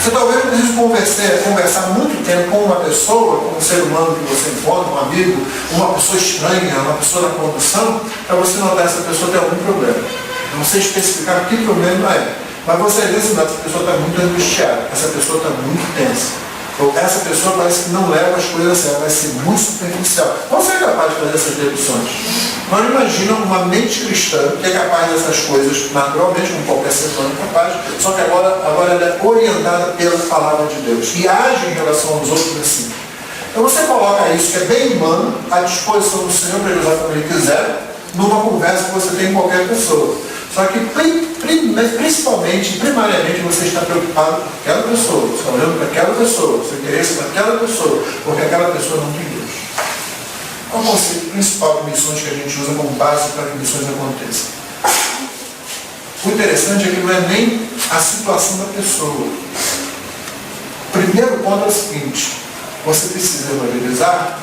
Você talvez precise conversar muito tempo com uma pessoa, com um ser humano que você encontra, um amigo, uma pessoa estranha, uma pessoa na condução, para você notar se essa pessoa tem algum problema. Não sei especificar que problema é, mas você às vezes nota que essa pessoa está muito angustiada, essa pessoa está muito tensa. Ou essa pessoa parece que não leva as coisas a sério, vai ser muito superficial. Você é capaz de fazer essas deduções. Não imaginam uma mente cristã que é capaz dessas coisas, naturalmente, como qualquer ser humano é capaz, só que agora ela é orientada pela palavra de Deus e age em relação aos outros assim. Então você coloca isso, que é bem humano, à disposição do Senhor para ele usar como ele quiser, numa conversa que você tem com qualquer pessoa. Só que principalmente, primariamente, você está preocupado com aquela pessoa, você está olhando para aquela pessoa, você interessa para aquela pessoa, porque aquela pessoa não tem Deus. É o conceito principal de missões que a gente usa como base para que missões aconteçam. O interessante é que não é nem a situação da pessoa. O primeiro ponto é o seguinte: você precisa evangelizar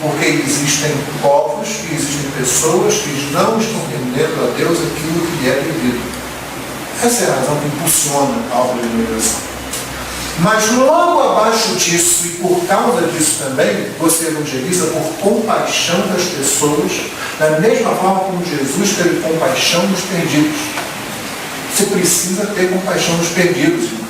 porque existem povos e existem pessoas que não estão rendendo a Deus aquilo que é devido. Essa é a razão que impulsiona a obra de evangelização. Mas logo abaixo disso, e por causa disso também, você evangeliza por compaixão das pessoas, da mesma forma como Jesus teve compaixão dos perdidos. Você precisa ter compaixão dos perdidos, irmão.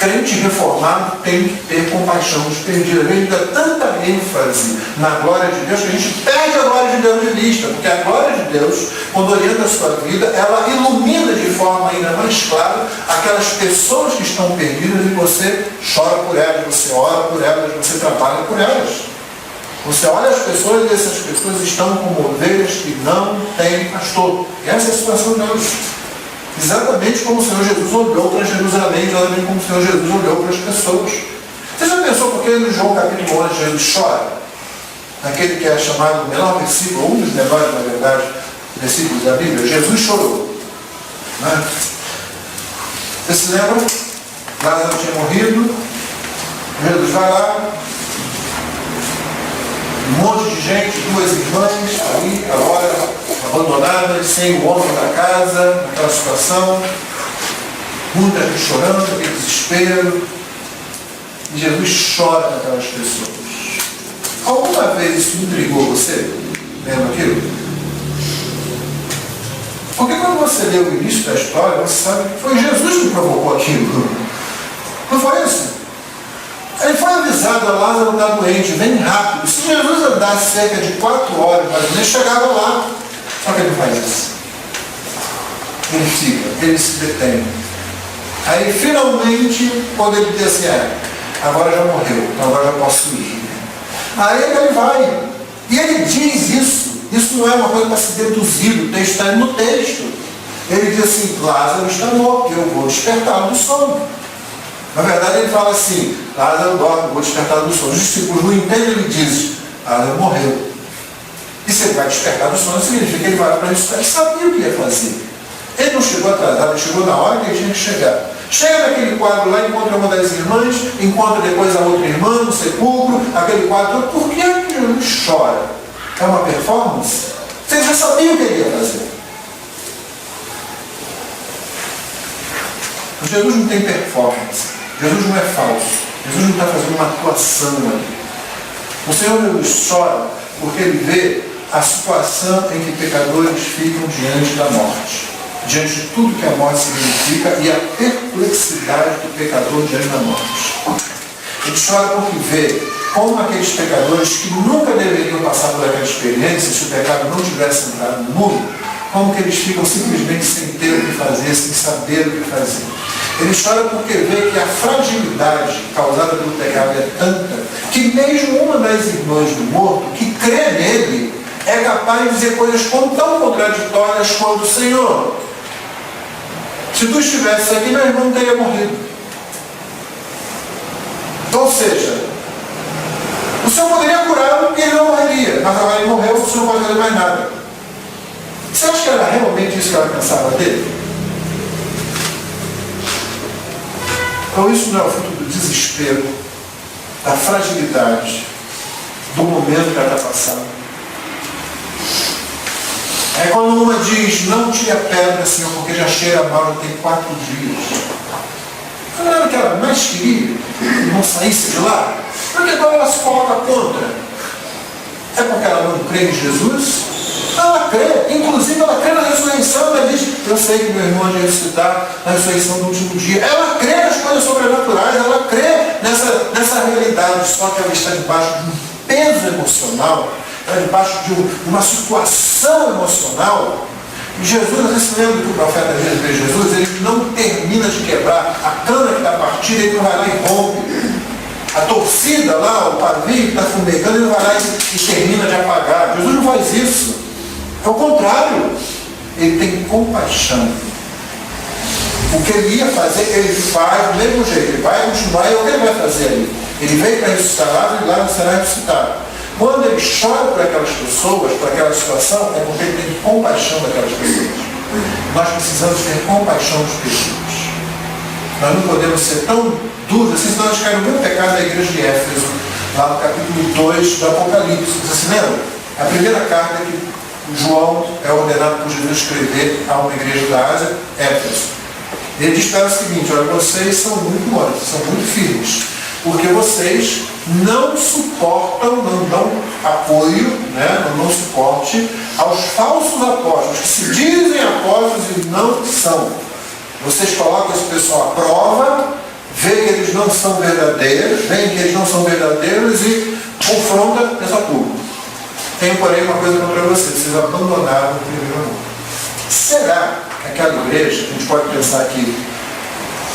Crente reformado tem que ter compaixão dos perdidos. A gente dá tanta ênfase na glória de Deus que a gente perde a glória de Deus de vista, porque a glória de Deus, quando orienta a sua vida, ela ilumina de forma ainda mais clara aquelas pessoas que estão perdidas e você chora por elas, você ora por elas, você trabalha por elas. Você olha as pessoas e essas pessoas estão como ovelhas que não têm pastor. E essa é a situação delas. Exatamente como o Senhor Jesus olhou para Jerusalém, exatamente como o Senhor Jesus olhou para as pessoas. Você já pensou por que no João capítulo 11 Jesus chora? Naquele que é chamado o menor versículo, um dos menores, na verdade, versículos da Bíblia, Jesus chorou. Né? Você se lembra? Lázaro tinha morrido, Jesus vai lá, um monte de gente, duas irmãs ali, agora abandonadas, sem o homem da casa, naquela situação, muita gente chorando, aquele desespero, e Jesus chora com aquelas pessoas. Alguma vez isso intrigou você? Lembra aquilo? Porque quando você lê o início da história, você sabe que foi Jesus que provocou aquilo. Não foi isso? Ele foi avisado, a Lázaro está doente, vem rápido. Se Jesus andasse cerca de 4 horas, mais ou menos, chegava lá. Só que ele não faz isso. Ele fica, ele se detém. Aí, finalmente, quando ele diz assim, agora já morreu, então agora já posso ir. Aí ele vai. E ele diz isso. Isso não é uma coisa para se deduzir, o texto está no texto. Ele diz assim, Lázaro está morto, eu vou despertá-lo do sono. Na verdade, ele fala assim, Lázaro dorme, vou despertar do sono. Os discípulos não entendem, ele diz, Lázaro morreu. E se ele vai despertar do sono, significa que ele vai para ressuscitar. Ele sabia o que ia fazer. Ele não chegou atrasado, ele chegou na hora que ele tinha que chegar. Chega naquele quadro lá, encontra uma das irmãs, encontra depois a outra irmã no sepulcro, aquele quadro. Por que Jesus chora? É uma performance? Vocês já sabiam o que ele ia fazer. Jesus não tem performance. Jesus não é falso. Jesus não está fazendo uma atuação ali. O Senhor Jesus chora porque ele vê a situação em que pecadores ficam diante da morte. Diante de tudo que a morte significa e a perplexidade do pecador diante da morte. Ele chora porque vê como aqueles pecadores que nunca deveriam passar por aquela experiência, se o pecado não tivesse entrado no mundo, como que eles ficam simplesmente sem ter o que fazer, sem saber o que fazer. Ele chora porque vê que a fragilidade causada pelo pecado é tanta que mesmo uma das irmãs do morto, que crê nele, é capaz de dizer coisas tão contraditórias quanto o Senhor. Se tu estivesse aqui, meu irmão teria morrido. Ou seja, o Senhor poderia curá-lo e ele não morreria, mas agora ele morreu, o Senhor não pode fazer mais nada. Você acha que era realmente isso que ela pensava dele? Então isso não é o fruto do desespero, da fragilidade, do momento que ela está passando. É quando uma diz, não tire a pedra, Senhor, porque já cheira mal, já tem 4 dias. Não era o que ela mais queria, que não saísse de lá? Porque agora ela se coloca contra. É porque ela não crê em Jesus? Ela crê, inclusive ela crê na ressurreição, ela diz, eu sei que meu irmão vai ressuscitar na ressurreição do último dia. Ela crê nas coisas sobrenaturais, ela crê nessa realidade, só que ela está debaixo de um peso emocional, está debaixo de uma situação emocional. E Jesus, você se lembra do que o profeta diz de Jesus? Ele não termina de quebrar a cana que está partida, ele não vai lá e rompe. A torcida lá, o pavio que está fumegando, ele vai lá e termina de apagar. Jesus não faz isso. É o contrário. Ele tem compaixão. O que ele ia fazer, ele faz do mesmo jeito. Ele vai continuar, e o que ele vai fazer ali? Ele veio para ressuscitar Lázaro e Lázaro será ressuscitado. Quando ele chora por aquelas pessoas, por aquela situação, é porque ele tem compaixão daquelas pessoas. Nós precisamos ter compaixão dos pessoas. Nós não podemos ser tão duros assim, senão nós caímos no mesmo pecado da igreja de Éfeso, lá no capítulo 2 do Apocalipse. Você se lembra? A primeira carta que João é ordenado por Jesus escrever a uma igreja da Ásia, Éfeso. Ele diz para o seguinte, olha, vocês são muito bons, são muito firmes, porque vocês não suportam, não dão apoio, não dão suporte aos falsos apóstolos, que se dizem apóstolos e não são. Vocês colocam esse pessoal à prova, vê que eles não são verdadeiros, e confronta essa turma. Tenho, porém, uma coisa para vocês abandonaram o primeiro amor. Será que aquela igreja, a gente pode pensar aqui,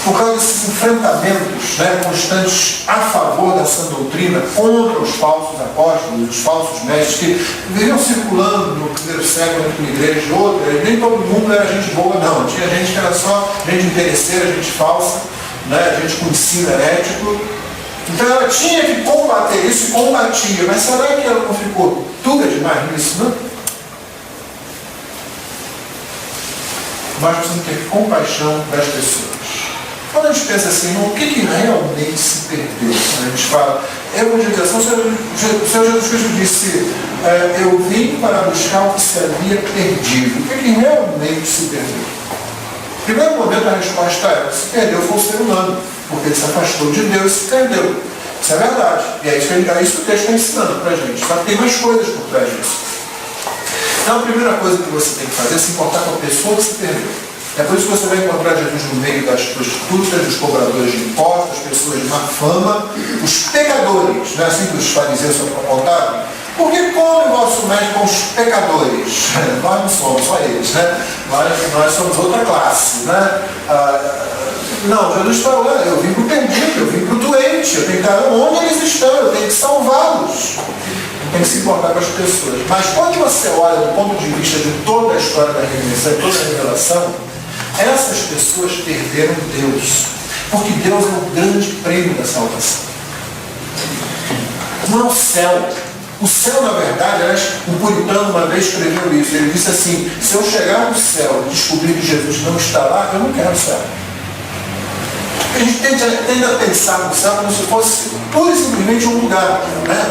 por causa desses enfrentamentos, né, constantes a favor da sã doutrina, contra os falsos apóstolos, os falsos mestres, que vinham circulando no primeiro século entre uma igreja e outra, e nem todo mundo era gente boa, não. Tinha gente que era só gente interesseira, gente falsa, né, gente com ensino herético. Então ela tinha que combater isso e combatia. Mas será que ela não ficou dura demais nisso, não? Nós precisamos ter compaixão das pessoas. Quando a gente pensa assim, o que realmente se perdeu? A gente fala, evangelização, o Senhor Jesus Cristo disse, eu vim para buscar o que se havia perdido. O que realmente se perdeu? No primeiro momento a resposta é, se perdeu foi o ser humano, porque ele se afastou de Deus e se perdeu. Isso é verdade. E é isso que o texto está ensinando para a gente. Só que tem mais coisas por trás disso. Então a primeira coisa que você tem que fazer é se importar com a pessoa que se perdeu. É por isso que você vai encontrar Jesus no meio das prostitutas, dos cobradores de impostos, das pessoas de má fama, os pecadores, não é assim que os fariseus apontaram? Por que come o vosso mestre com os pecadores? Nós não somos, só eles, né? Nós somos outra classe, né? Não, Jesus falou, eu vim para o perdido, eu vim para o doente, eu tenho que estar onde eles estão, eu tenho que salvá-los. Tem que se importar com as pessoas. Mas quando você olha do ponto de vista de toda a história da redenção, toda a revelação, essas pessoas perderam Deus. Porque Deus é o grande prêmio da salvação. Não é o céu. O céu, na verdade, o puritano uma vez escreveu isso. Ele disse assim, se eu chegar no céu e descobrir que Jesus não está lá, eu não quero o céu. A gente tende a pensar no céu como se fosse pura e simplesmente um lugar, né?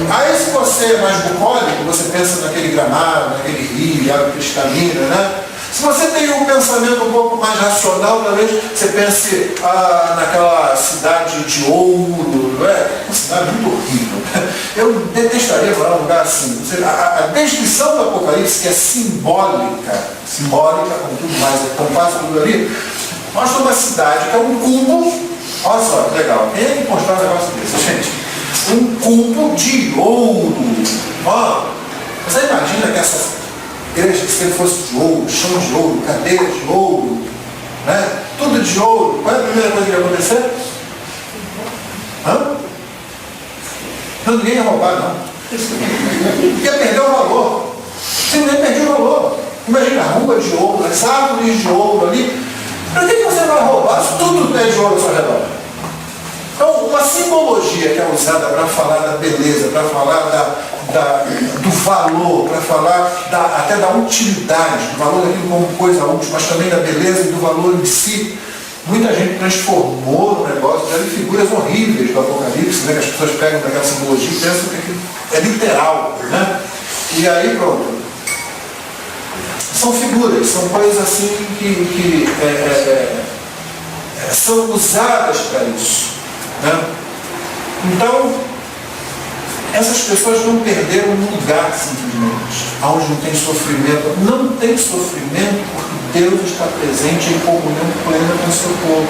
Aí se você é mais bucólico, você pensa naquele Gramado, naquele rio, água cristalina, né? Se você tem um pensamento um pouco mais racional, talvez você pense naquela cidade de ouro, não é? Uma cidade muito horrível. Eu detestaria morar num lugar assim. A descrição do Apocalipse, que é simbólica, como tudo mais, é tão fácil tudo ali, mostra uma cidade que é um cubo, olha só que legal, quem é que constrói um negócio desse, gente? Um cubo de ouro. Ó, você imagina que essa igreja, se ele fosse de ouro, chão de ouro, cadeira de ouro, né? Tudo de ouro, qual é a primeira coisa que ia acontecer? Não, ninguém ia roubar, não. Ia perder o valor. Simplesmente perder o valor. Imagina a rua de ouro, as árvores de ouro ali. Para que você vai roubar se tudo é de ouro ao seu redor? Então, uma simbologia que é usada para falar da beleza, para falar do valor, para falar até da utilidade, do valor daquilo como coisa útil, mas também da beleza e do valor em si. Muita gente transformou no negócio, já figuras horríveis do Apocalipse, né, que as pessoas pegam daquela simbologia e pensam que é literal, né? E aí pronto. São figuras, são coisas assim que são usadas para isso, né? Então, essas pessoas não perderam um lugar simplesmente, onde não tem sofrimento. Não tem sofrimento porque Deus está presente em comunhão plena com o seu povo.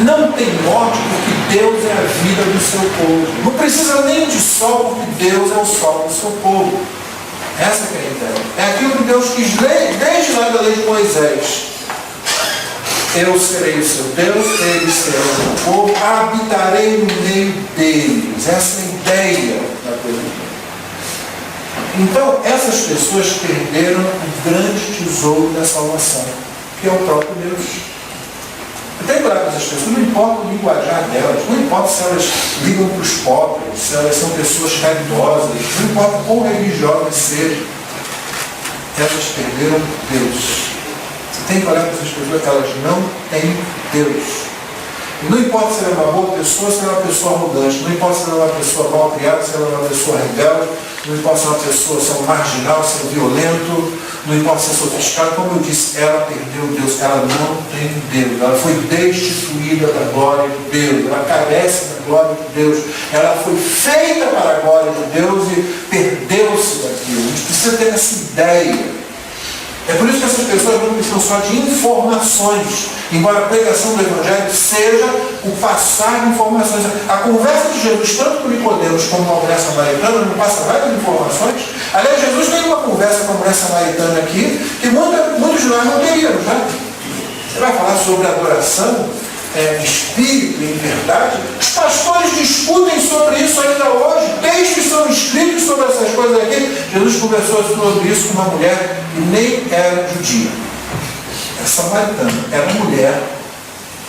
Não tem morte porque Deus é a vida do seu povo. Não precisa nem de sol porque Deus é o sol do seu povo. Essa que é a ideia. É aquilo que Deus quis desde lá da lei de Moisés. Eu serei o seu Deus, eles serão o meu povo, habitarei no meio deles. Essa é a ideia da coisa. Então, essas pessoas perderam o grande tesouro da salvação, que é o próprio Deus. Eu tenho que olhar para essas pessoas, não importa o linguajar delas, não importa se elas ligam para os pobres, se elas são pessoas caridosas, não importa quão religiosas sejam, elas perderam Deus. Você tem que olhar para essas pessoas, elas não têm Deus. E não importa se ela é uma boa pessoa, se ela é uma pessoa arrogante, não importa se ela é uma pessoa mal criada, se ela é uma pessoa rebelde, não importa se é uma pessoa, se é um marginal, se é violento, não importa se é sofisticado, como eu disse, ela perdeu Deus, ela não tem Deus, ela foi destituída da glória de Deus, ela carece da glória de Deus, ela foi feita para a glória de Deus e perdeu-se daquilo. A gente precisa ter essa ideia. É por isso que essas pessoas não precisam só de informações, embora a pregação do Evangelho seja o passar de informações. A conversa de Jesus, tanto com Nicodemos como com a mulher samaritana, não passa várias informações. Aliás, Jesus tem uma conversa com a mulher samaritana aqui, que muitos de nós não teríamos, né? Você vai falar sobre adoração, espírito, em verdade. Os pastores discutem sobre isso ainda hoje. Textos são escritos sobre essas coisas aqui. Jesus conversou sobre isso com uma mulher que nem era judia. Era samaritana, era mulher,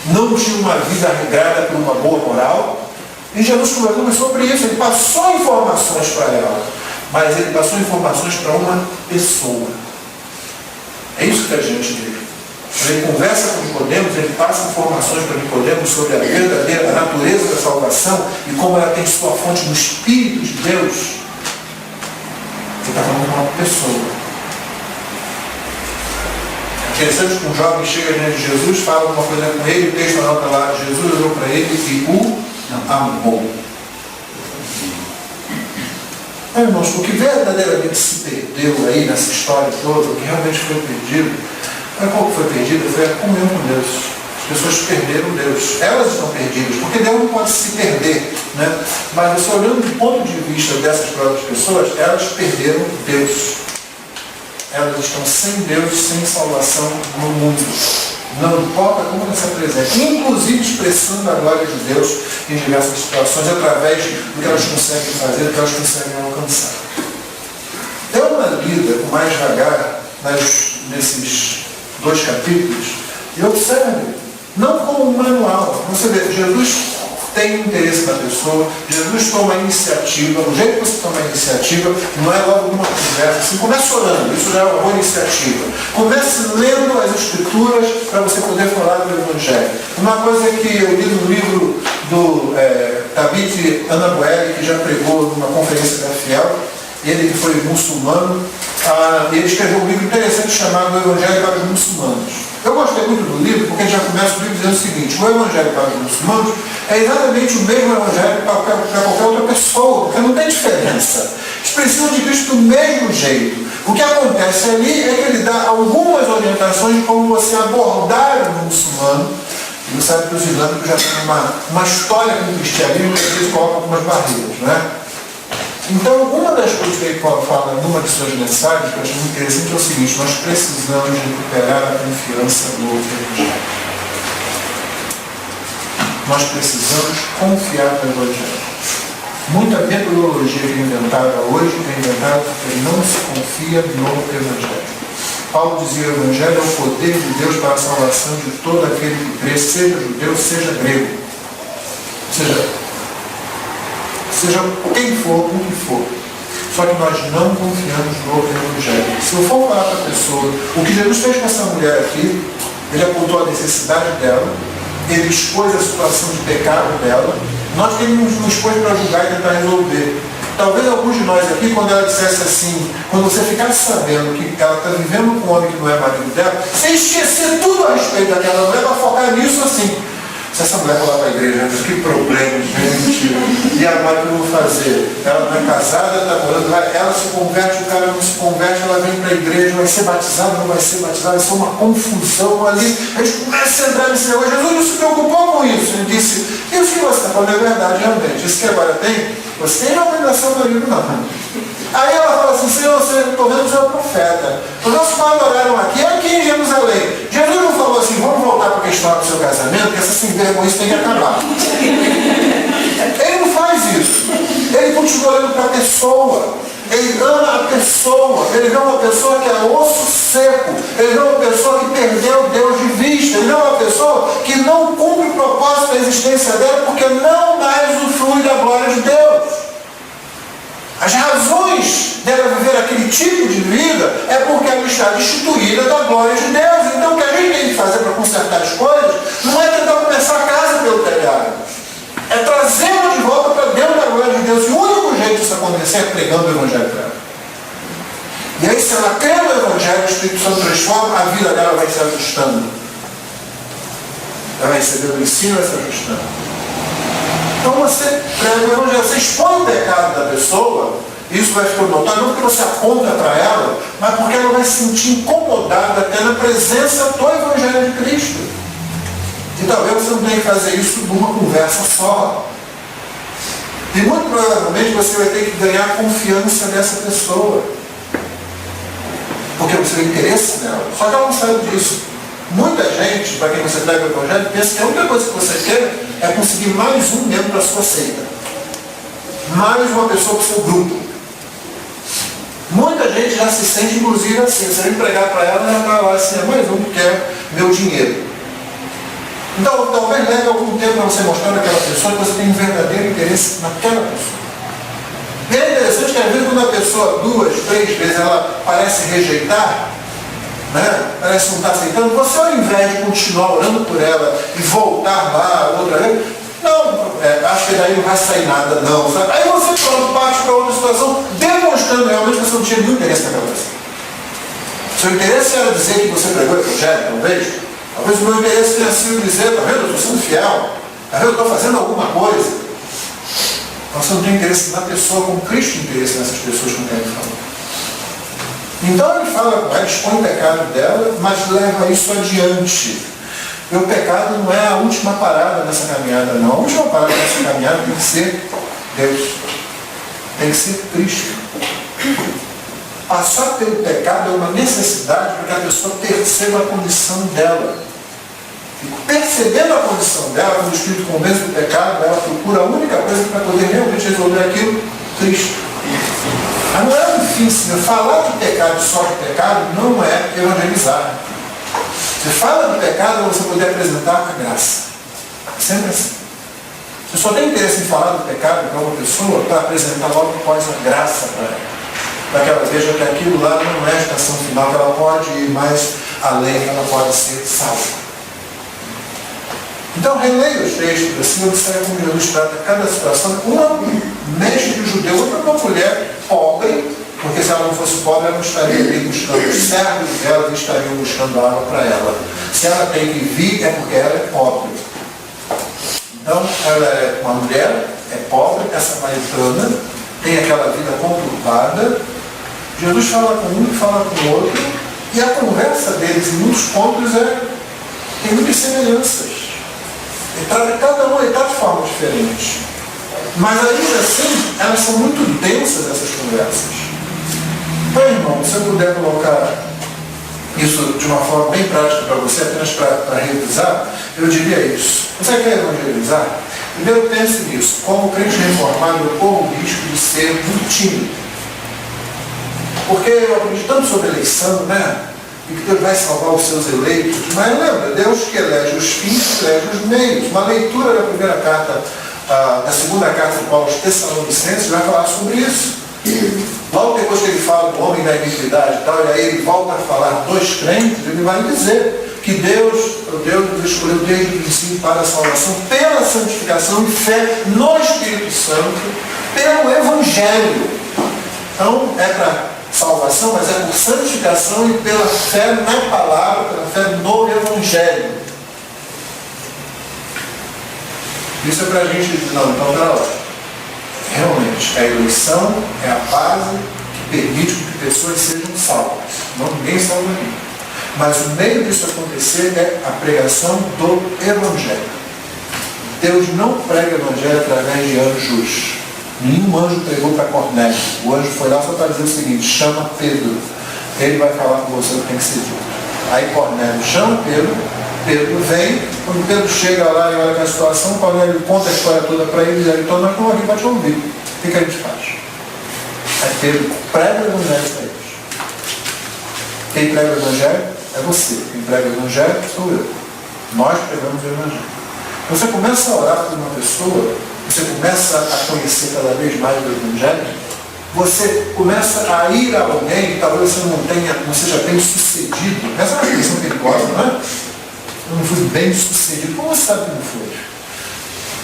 não tinha uma vida regrada por uma boa moral. E Jesus conversou sobre isso. Ele passou informações para ela, mas ele passou informações para uma pessoa. É isso que a gente vê. Ele conversa com Nicodemos, ele passa informações para Nicodemos sobre a verdadeira natureza da salvação e como ela tem sua fonte no Espírito de Deus. Ele está falando de uma pessoa. É interessante que um jovem chega diante de Jesus, fala uma coisa com ele, o texto anota lá, Jesus olhou para ele e o amou. Irmãos, o que verdadeiramente se perdeu aí nessa história toda, o que realmente foi perdido, não é qual que foi perdido, foi a comunhão com Deus. As pessoas perderam Deus. Elas estão perdidas, porque Deus não pode se perder, né? Mas você olhando do ponto de vista dessas próprias pessoas, elas perderam Deus. Elas estão sem Deus, sem salvação no mundo. Não importa como ela se apresenta, inclusive expressando a glória de Deus em diversas situações, através do que elas conseguem fazer, do que elas conseguem alcançar. Dê uma lida com mais vagar nesses 2 capítulos e observe, não como um manual. Você vê, Jesus tem interesse na pessoa, Jesus toma a iniciativa. O jeito que você toma a iniciativa não é logo uma conversa. Você começa orando, isso já é uma boa iniciativa. Comece lendo as Escrituras para você poder falar do Evangelho. Uma coisa que eu li no livro do David Anabueli, que já pregou numa conferência da Fiel, ele que foi muçulmano, ele escreveu um livro interessante chamado O Evangelho para os Muçulmanos. Eu gostei muito do livro porque ele já começa o livro dizendo o seguinte: o Evangelho para os muçulmanos é exatamente o mesmo Evangelho para qualquer outra pessoa, porque não tem diferença. Eles precisam de Cristo do mesmo jeito. O que acontece ali é que ele dá algumas orientações de como você abordar o muçulmano. E você sabe que os islâmicos já têm uma história com o cristianismo que às vezes colocam algumas barreiras, não é? Então, uma das coisas que ele fala numa de suas mensagens, que eu acho muito interessante, é o seguinte: nós precisamos recuperar a confiança no Evangelho. Nós precisamos confiar no Evangelho. Muita metodologia que é inventada hoje é inventada porque não se confia no Evangelho. Paulo dizia: o Evangelho é o poder de Deus para a salvação de todo aquele que crê, seja judeu, seja grego. Seja quem for, o que for. Só que nós não confiamos no Evangelho. Se eu for falar para a pessoa, o que Jesus fez com essa mulher aqui, ele apontou a necessidade dela, ele expôs a situação de pecado dela, nós queremos nos expor para julgar e tentar resolver. Talvez alguns de nós aqui, quando ela dissesse assim, quando você ficasse sabendo que ela está vivendo com um homem que não é marido dela, você esquecer tudo a respeito daquela mulher para focar nisso assim. Se essa mulher for lá para a igreja, que problema, gente. E agora o que eu vou fazer? Ela não é casada, está morando lá, ela se converte, o cara não se converte, ela vem para a igreja, vai ser batizada, não vai ser batizada, isso é uma confusão ali. A gente começa a entrar nesse negócio. Jesus não se preocupou com isso. Ele disse: e o que você está falando é verdade, realmente. Isso que agora tem, você tem obrigação do marido, não. Aí ela fala assim: Senhor, estou vendo que você é um profeta. Os nossos pais adoraram aqui em Jerusalém. Jesus não falou assim: vamos voltar para a questão do seu casamento, que essa sem vergonha tem que acabar. Ele não faz isso. Ele continua olhando para a pessoa. Ele ama a pessoa. Ele vê uma pessoa que é osso seco. Ele vê uma pessoa que perdeu Deus de vista. Ele vê uma pessoa que não cumpre o propósito da existência dela porque não mais usufrui da glória de Deus. As razões dela viver aquele tipo de vida é porque ela está destituída da glória de Deus. Então o que a gente tem que fazer para consertar as coisas não é tentar começar a casa pelo telhado. É trazê-la de volta para dentro da glória de Deus. E o único jeito disso acontecer é pregando o Evangelho para ela. E aí, se ela crê no Evangelho, o Espírito Santo transforma, a vida dela vai se ajustando. Ela vai recebendo o ensino e vai se ajustando. Então você prega o Evangelho, você expõe o pecado da pessoa, isso vai ficando notável, não porque você aponta para ela, mas porque ela vai se sentir incomodado até na presença do Evangelho de Cristo. E talvez você não tenha que fazer isso numa conversa só. E muito provavelmente você vai ter que ganhar a confiança dessa pessoa. Porque você tem interesse nela. Só que ela não sabe disso. Muita gente, para quem você prega o Evangelho, pensa que a única coisa que você quer é conseguir mais um membro da sua seita. Mais uma pessoa para o seu grupo. Muita gente já se sente, inclusive, assim. Você vem pregar para ela, ela está lá assim, é mais um que quer meu dinheiro. Então, talvez leve algum tempo para você mostrar para aquela pessoa que você tem um verdadeiro interesse naquela pessoa. E é interessante que às vezes quando a pessoa 2, 3 vezes ela parece rejeitar, né? Parece não estar aceitando, você ao invés de continuar orando por ela e voltar lá outra vez, não, acho que daí não vai sair nada não. Sabe? Aí você parte para outra situação, demonstrando realmente que você não tinha nenhum interesse naquela pessoa. Seu interesse era dizer que você pregou o Evangelho, talvez. Talvez o meu interesse tenha sido dizer, está vendo, eu estou sendo fiel, está vendo, eu estou fazendo alguma coisa. Então você não tem interesse na pessoa, como Cristo tem interesse nessas pessoas com quem ele falou. Então ele fala com ela, expõe o pecado dela, mas leva isso adiante. E o pecado não é a última parada nessa caminhada, não. A última parada nessa caminhada tem que ser Deus. Tem que ser Cristo. Passar pelo pecado é uma necessidade para que a pessoa perceba a condição dela. E percebendo a condição dela, quando o Espírito convence do pecado, ela procura a única coisa para poder realmente resolver aquilo, Cristo. Mas não é um fim, senhor. Falar de pecado só de pecado não é evangelizar. Você fala do pecado para você poder apresentar a graça. É sempre assim. Você só tem interesse em falar do pecado para uma pessoa para apresentar logo após a graça para ela. Para que ela veja que aquilo lá não é a estação final, que ela pode ir mais além, que ela pode ser salva. Então, releia os textos assim, observe como Jesus trata cada situação. Uma mestre judeu, outra uma mulher pobre, porque se ela não fosse pobre, ela não estaria ali buscando os servos dela, estariam buscando água para ela. Se ela tem que vir, é porque ela é pobre. Então, ela é uma mulher, é pobre, é samaritana, tem aquela vida conturbada. Jesus fala com um, fala com o outro, e a conversa deles em muitos pontos tem muitas semelhanças. Ele trata cada um de forma diferente. Mas ainda assim, elas são muito densas, essas conversas. Então, irmão, se eu puder colocar isso de uma forma bem prática para você, apenas para revisar, eu diria isso. Você quer evangelizar? Primeiro pense nisso. Como crente reformado, eu corro o risco de ser muito tímido. Porque eu aprendi tanto sobre eleição, né? E que Deus vai salvar os seus eleitos. Mas lembra, Deus que elege os fins, elege os meios. Uma leitura da primeira carta, da segunda carta de Paulo aos Tessalonicenses vai falar sobre isso. Logo depois que ele fala do homem da iniquidade e tal, e aí ele volta a falar dos crentes, ele vai dizer que Deus nos escolheu desde o princípio para a salvação, pela santificação e fé no Espírito Santo, pelo Evangelho. Então, é para salvação, mas é por santificação e pela fé na palavra, pela fé no Evangelho. Isso é para a gente dizer, não, então está lá. Realmente, a eleição é a base que permite que pessoas sejam salvas. Não, ninguém salva ninguém. Mas o meio disso acontecer é a pregação do Evangelho. Deus não prega o Evangelho através de anjos. Nenhum anjo pregou para Cornélio. O anjo foi lá só para dizer o seguinte: chama Pedro. Ele vai falar com você o que tem que ser dito. Aí Cornélio chama Pedro. Pedro vem. Quando Pedro chega lá e olha para a situação, Cornélio conta a história toda para ele e diz: então nós estamos aqui para te ouvir. O que a gente faz? Aí Pedro prega o Evangelho para eles. Quem prega o Evangelho é você. Quem prega o Evangelho sou eu. Nós pregamos o Evangelho. Você começa a orar por uma pessoa, você começa a conhecer cada vez mais do Evangelho, você começa a ir a alguém que talvez você não seja bem sucedido. Essa é uma questão perigosa, não é? Eu não fui bem sucedido. Como você sabe que não foi?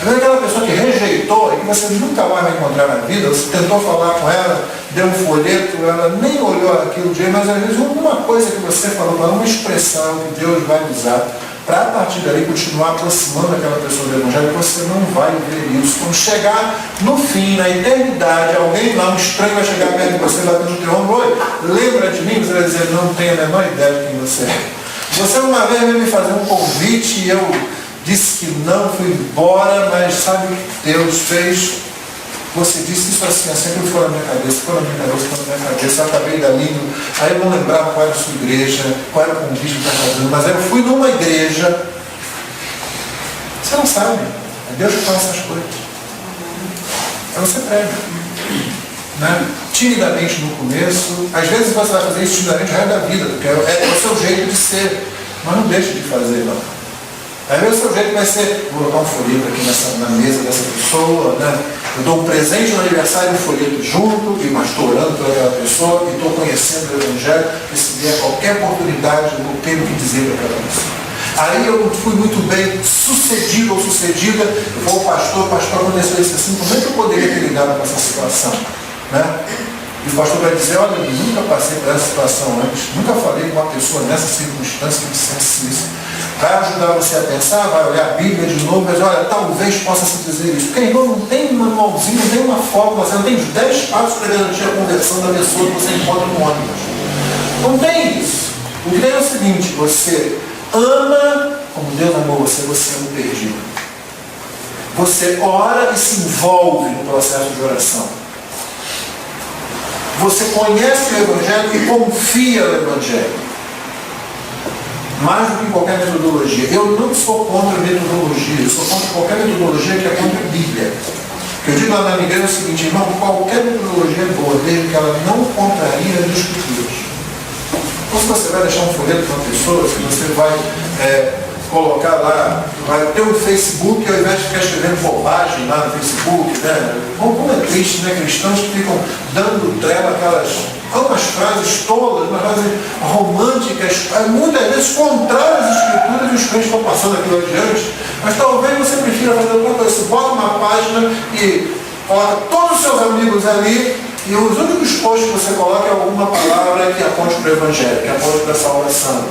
Às vezes aquela pessoa que rejeitou e que você nunca mais vai encontrar na vida, você tentou falar com ela, deu um folheto, ela nem olhou aquilo dia, mas às vezes alguma coisa que você falou, uma expressão que Deus vai usar para a partir dali continuar aproximando aquela pessoa do Evangelho, você não vai ver isso. Quando chegar no fim, na eternidade, alguém lá, um estranho, vai chegar perto de você, batendo no teu ombro, oi, lembra de mim? Você vai dizer, não tenho a menor ideia de quem você é. Você uma vez veio me fazer um convite e eu disse que não, fui embora, mas sabe o que Deus fez? Você disse isso assim, sempre foi na minha cabeça, foi na minha cabeça, eu acabei dali, aí eu não lembrava qual era a sua igreja, qual era o convite que está fazendo, mas eu fui numa igreja, você não sabe, é Deus que faz essas coisas. Aí você prega, né? Timidamente no começo, às vezes você vai fazer isso timidamente o resto da vida, porque é o seu jeito de ser, mas não deixe de fazer, não. Aí o seu jeito vai ser, vou botar um folheto aqui na mesa dessa pessoa, né? Eu dou um presente no aniversário, um folheto junto, mas estou orando pela pessoa e estou conhecendo o Evangelho, e se vier qualquer oportunidade, eu tenho o que dizer para aquela pessoa. Aí eu fui muito bem sucedido ou sucedida, eu vou ao pastor aconteceu isso assim, como é que eu poderia ter lidado com essa situação? Né? E o pastor vai dizer, olha, eu nunca passei por essa situação antes, nunca falei com uma pessoa nessa circunstância que dissesse isso. Vai ajudar você a pensar, vai olhar a Bíblia de novo, mas olha, talvez possa se dizer isso. Porque, irmão, não tem um manualzinho, não tem uma fórmula, você não tem os 10 passos para garantir a conversão da pessoa que você encontra no ônibus. Não tem isso. O que tem é o seguinte, você ama como Deus amou você, você ama o perdido. Você ora e se envolve no processo de oração. Você conhece o Evangelho e confia no Evangelho. Mais do que qualquer metodologia. Eu não sou contra metodologia, eu sou contra qualquer metodologia que é contra a Bíblia. Eu digo lá na minha igreja é o seguinte, irmão, qualquer metodologia é boa, desde que ela não contraria as Escrituras. Então, se você vai deixar um folheto para uma pessoa, se você vai colocar lá, vai ter um Facebook, ao invés de ficar escrevendo bobagem lá no Facebook, né? Como é triste, né? Cristãos que ficam dando trela aquelas umas frases tolas, umas frases românticas, muitas vezes contrárias às Escrituras, e os crentes estão passando aquilo adiante, mas talvez você prefira fazer outra coisa. Você bota uma página e coloca todos os seus amigos ali, e os únicos posts que você coloca é alguma palavra que aponte para o Evangelho, que aponte para a salvação.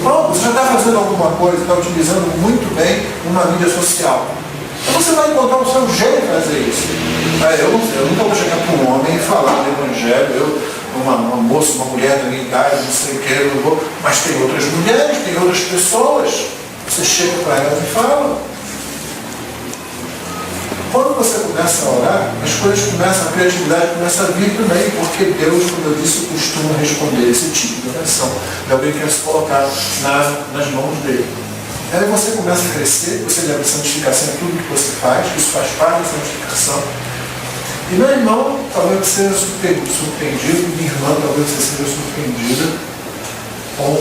Pronto, você já está fazendo alguma coisa, está utilizando muito bem uma mídia social. Então você vai encontrar o seu jeito de fazer isso. Eu nunca vou chegar para um homem e falar do Evangelho, uma moça, uma mulher da minha idade, não sei o que, eu vou, mas tem outras mulheres, tem outras pessoas. Você chega para elas e fala. Quando você começa a orar, as coisas começam, a criatividade começa a vir também, porque Deus, como eu disse, costuma responder esse tipo de oração. De alguém quer se colocar nas mãos dele. Aí você começa a crescer, você leva a santificação em tudo que você faz, isso faz parte da santificação. E meu irmão, talvez você seja surpreendido, minha irmã, talvez você seja surpreendida com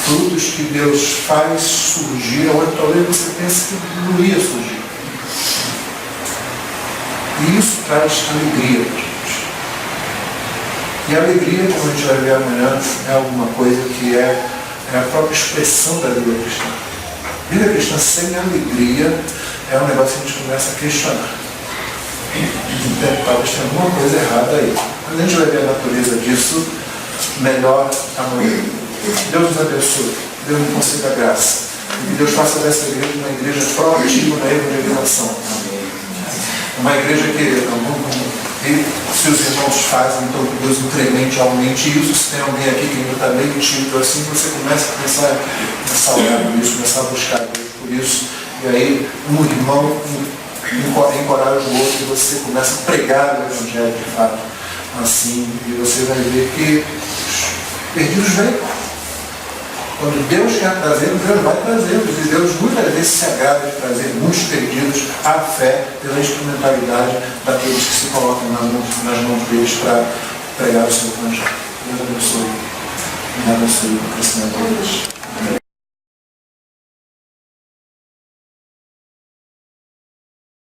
frutos que Deus faz surgir, onde talvez você pense que não ia surgir. E isso traz alegria para a gente. E a alegria, como a gente vai ver amanhã, é alguma coisa que é a própria expressão da vida cristã. A vida cristã sem alegria é um negócio que a gente começa a questionar. Talvez tenha alguma coisa errada aí. Mas a gente vai ver a natureza disso melhor amanhã. Deus nos abençoe. Deus nos conceda graça. E que Deus faça dessa igreja uma igreja proativa na evangelização. Uma igreja que, se os irmãos fazem, então que Deus incremente, aumente isso. Se tem alguém aqui que ainda está meio tímido assim, você começa a orar por isso, começar a buscar Deus por isso. E aí, um irmão encoraja o outro e você começa a pregar o Evangelho de fato. Assim, e você vai ver que os perdidos vêm. Quando Deus quer trazer, Deus vai trazê-los. E Deus muitas vezes se agrada de trazer muitos perdidos à fé pela instrumentalidade daqueles que se colocam nas mãos deles para pregar o seu Evangelho. Deus abençoe. E abençoe o crescimento deles.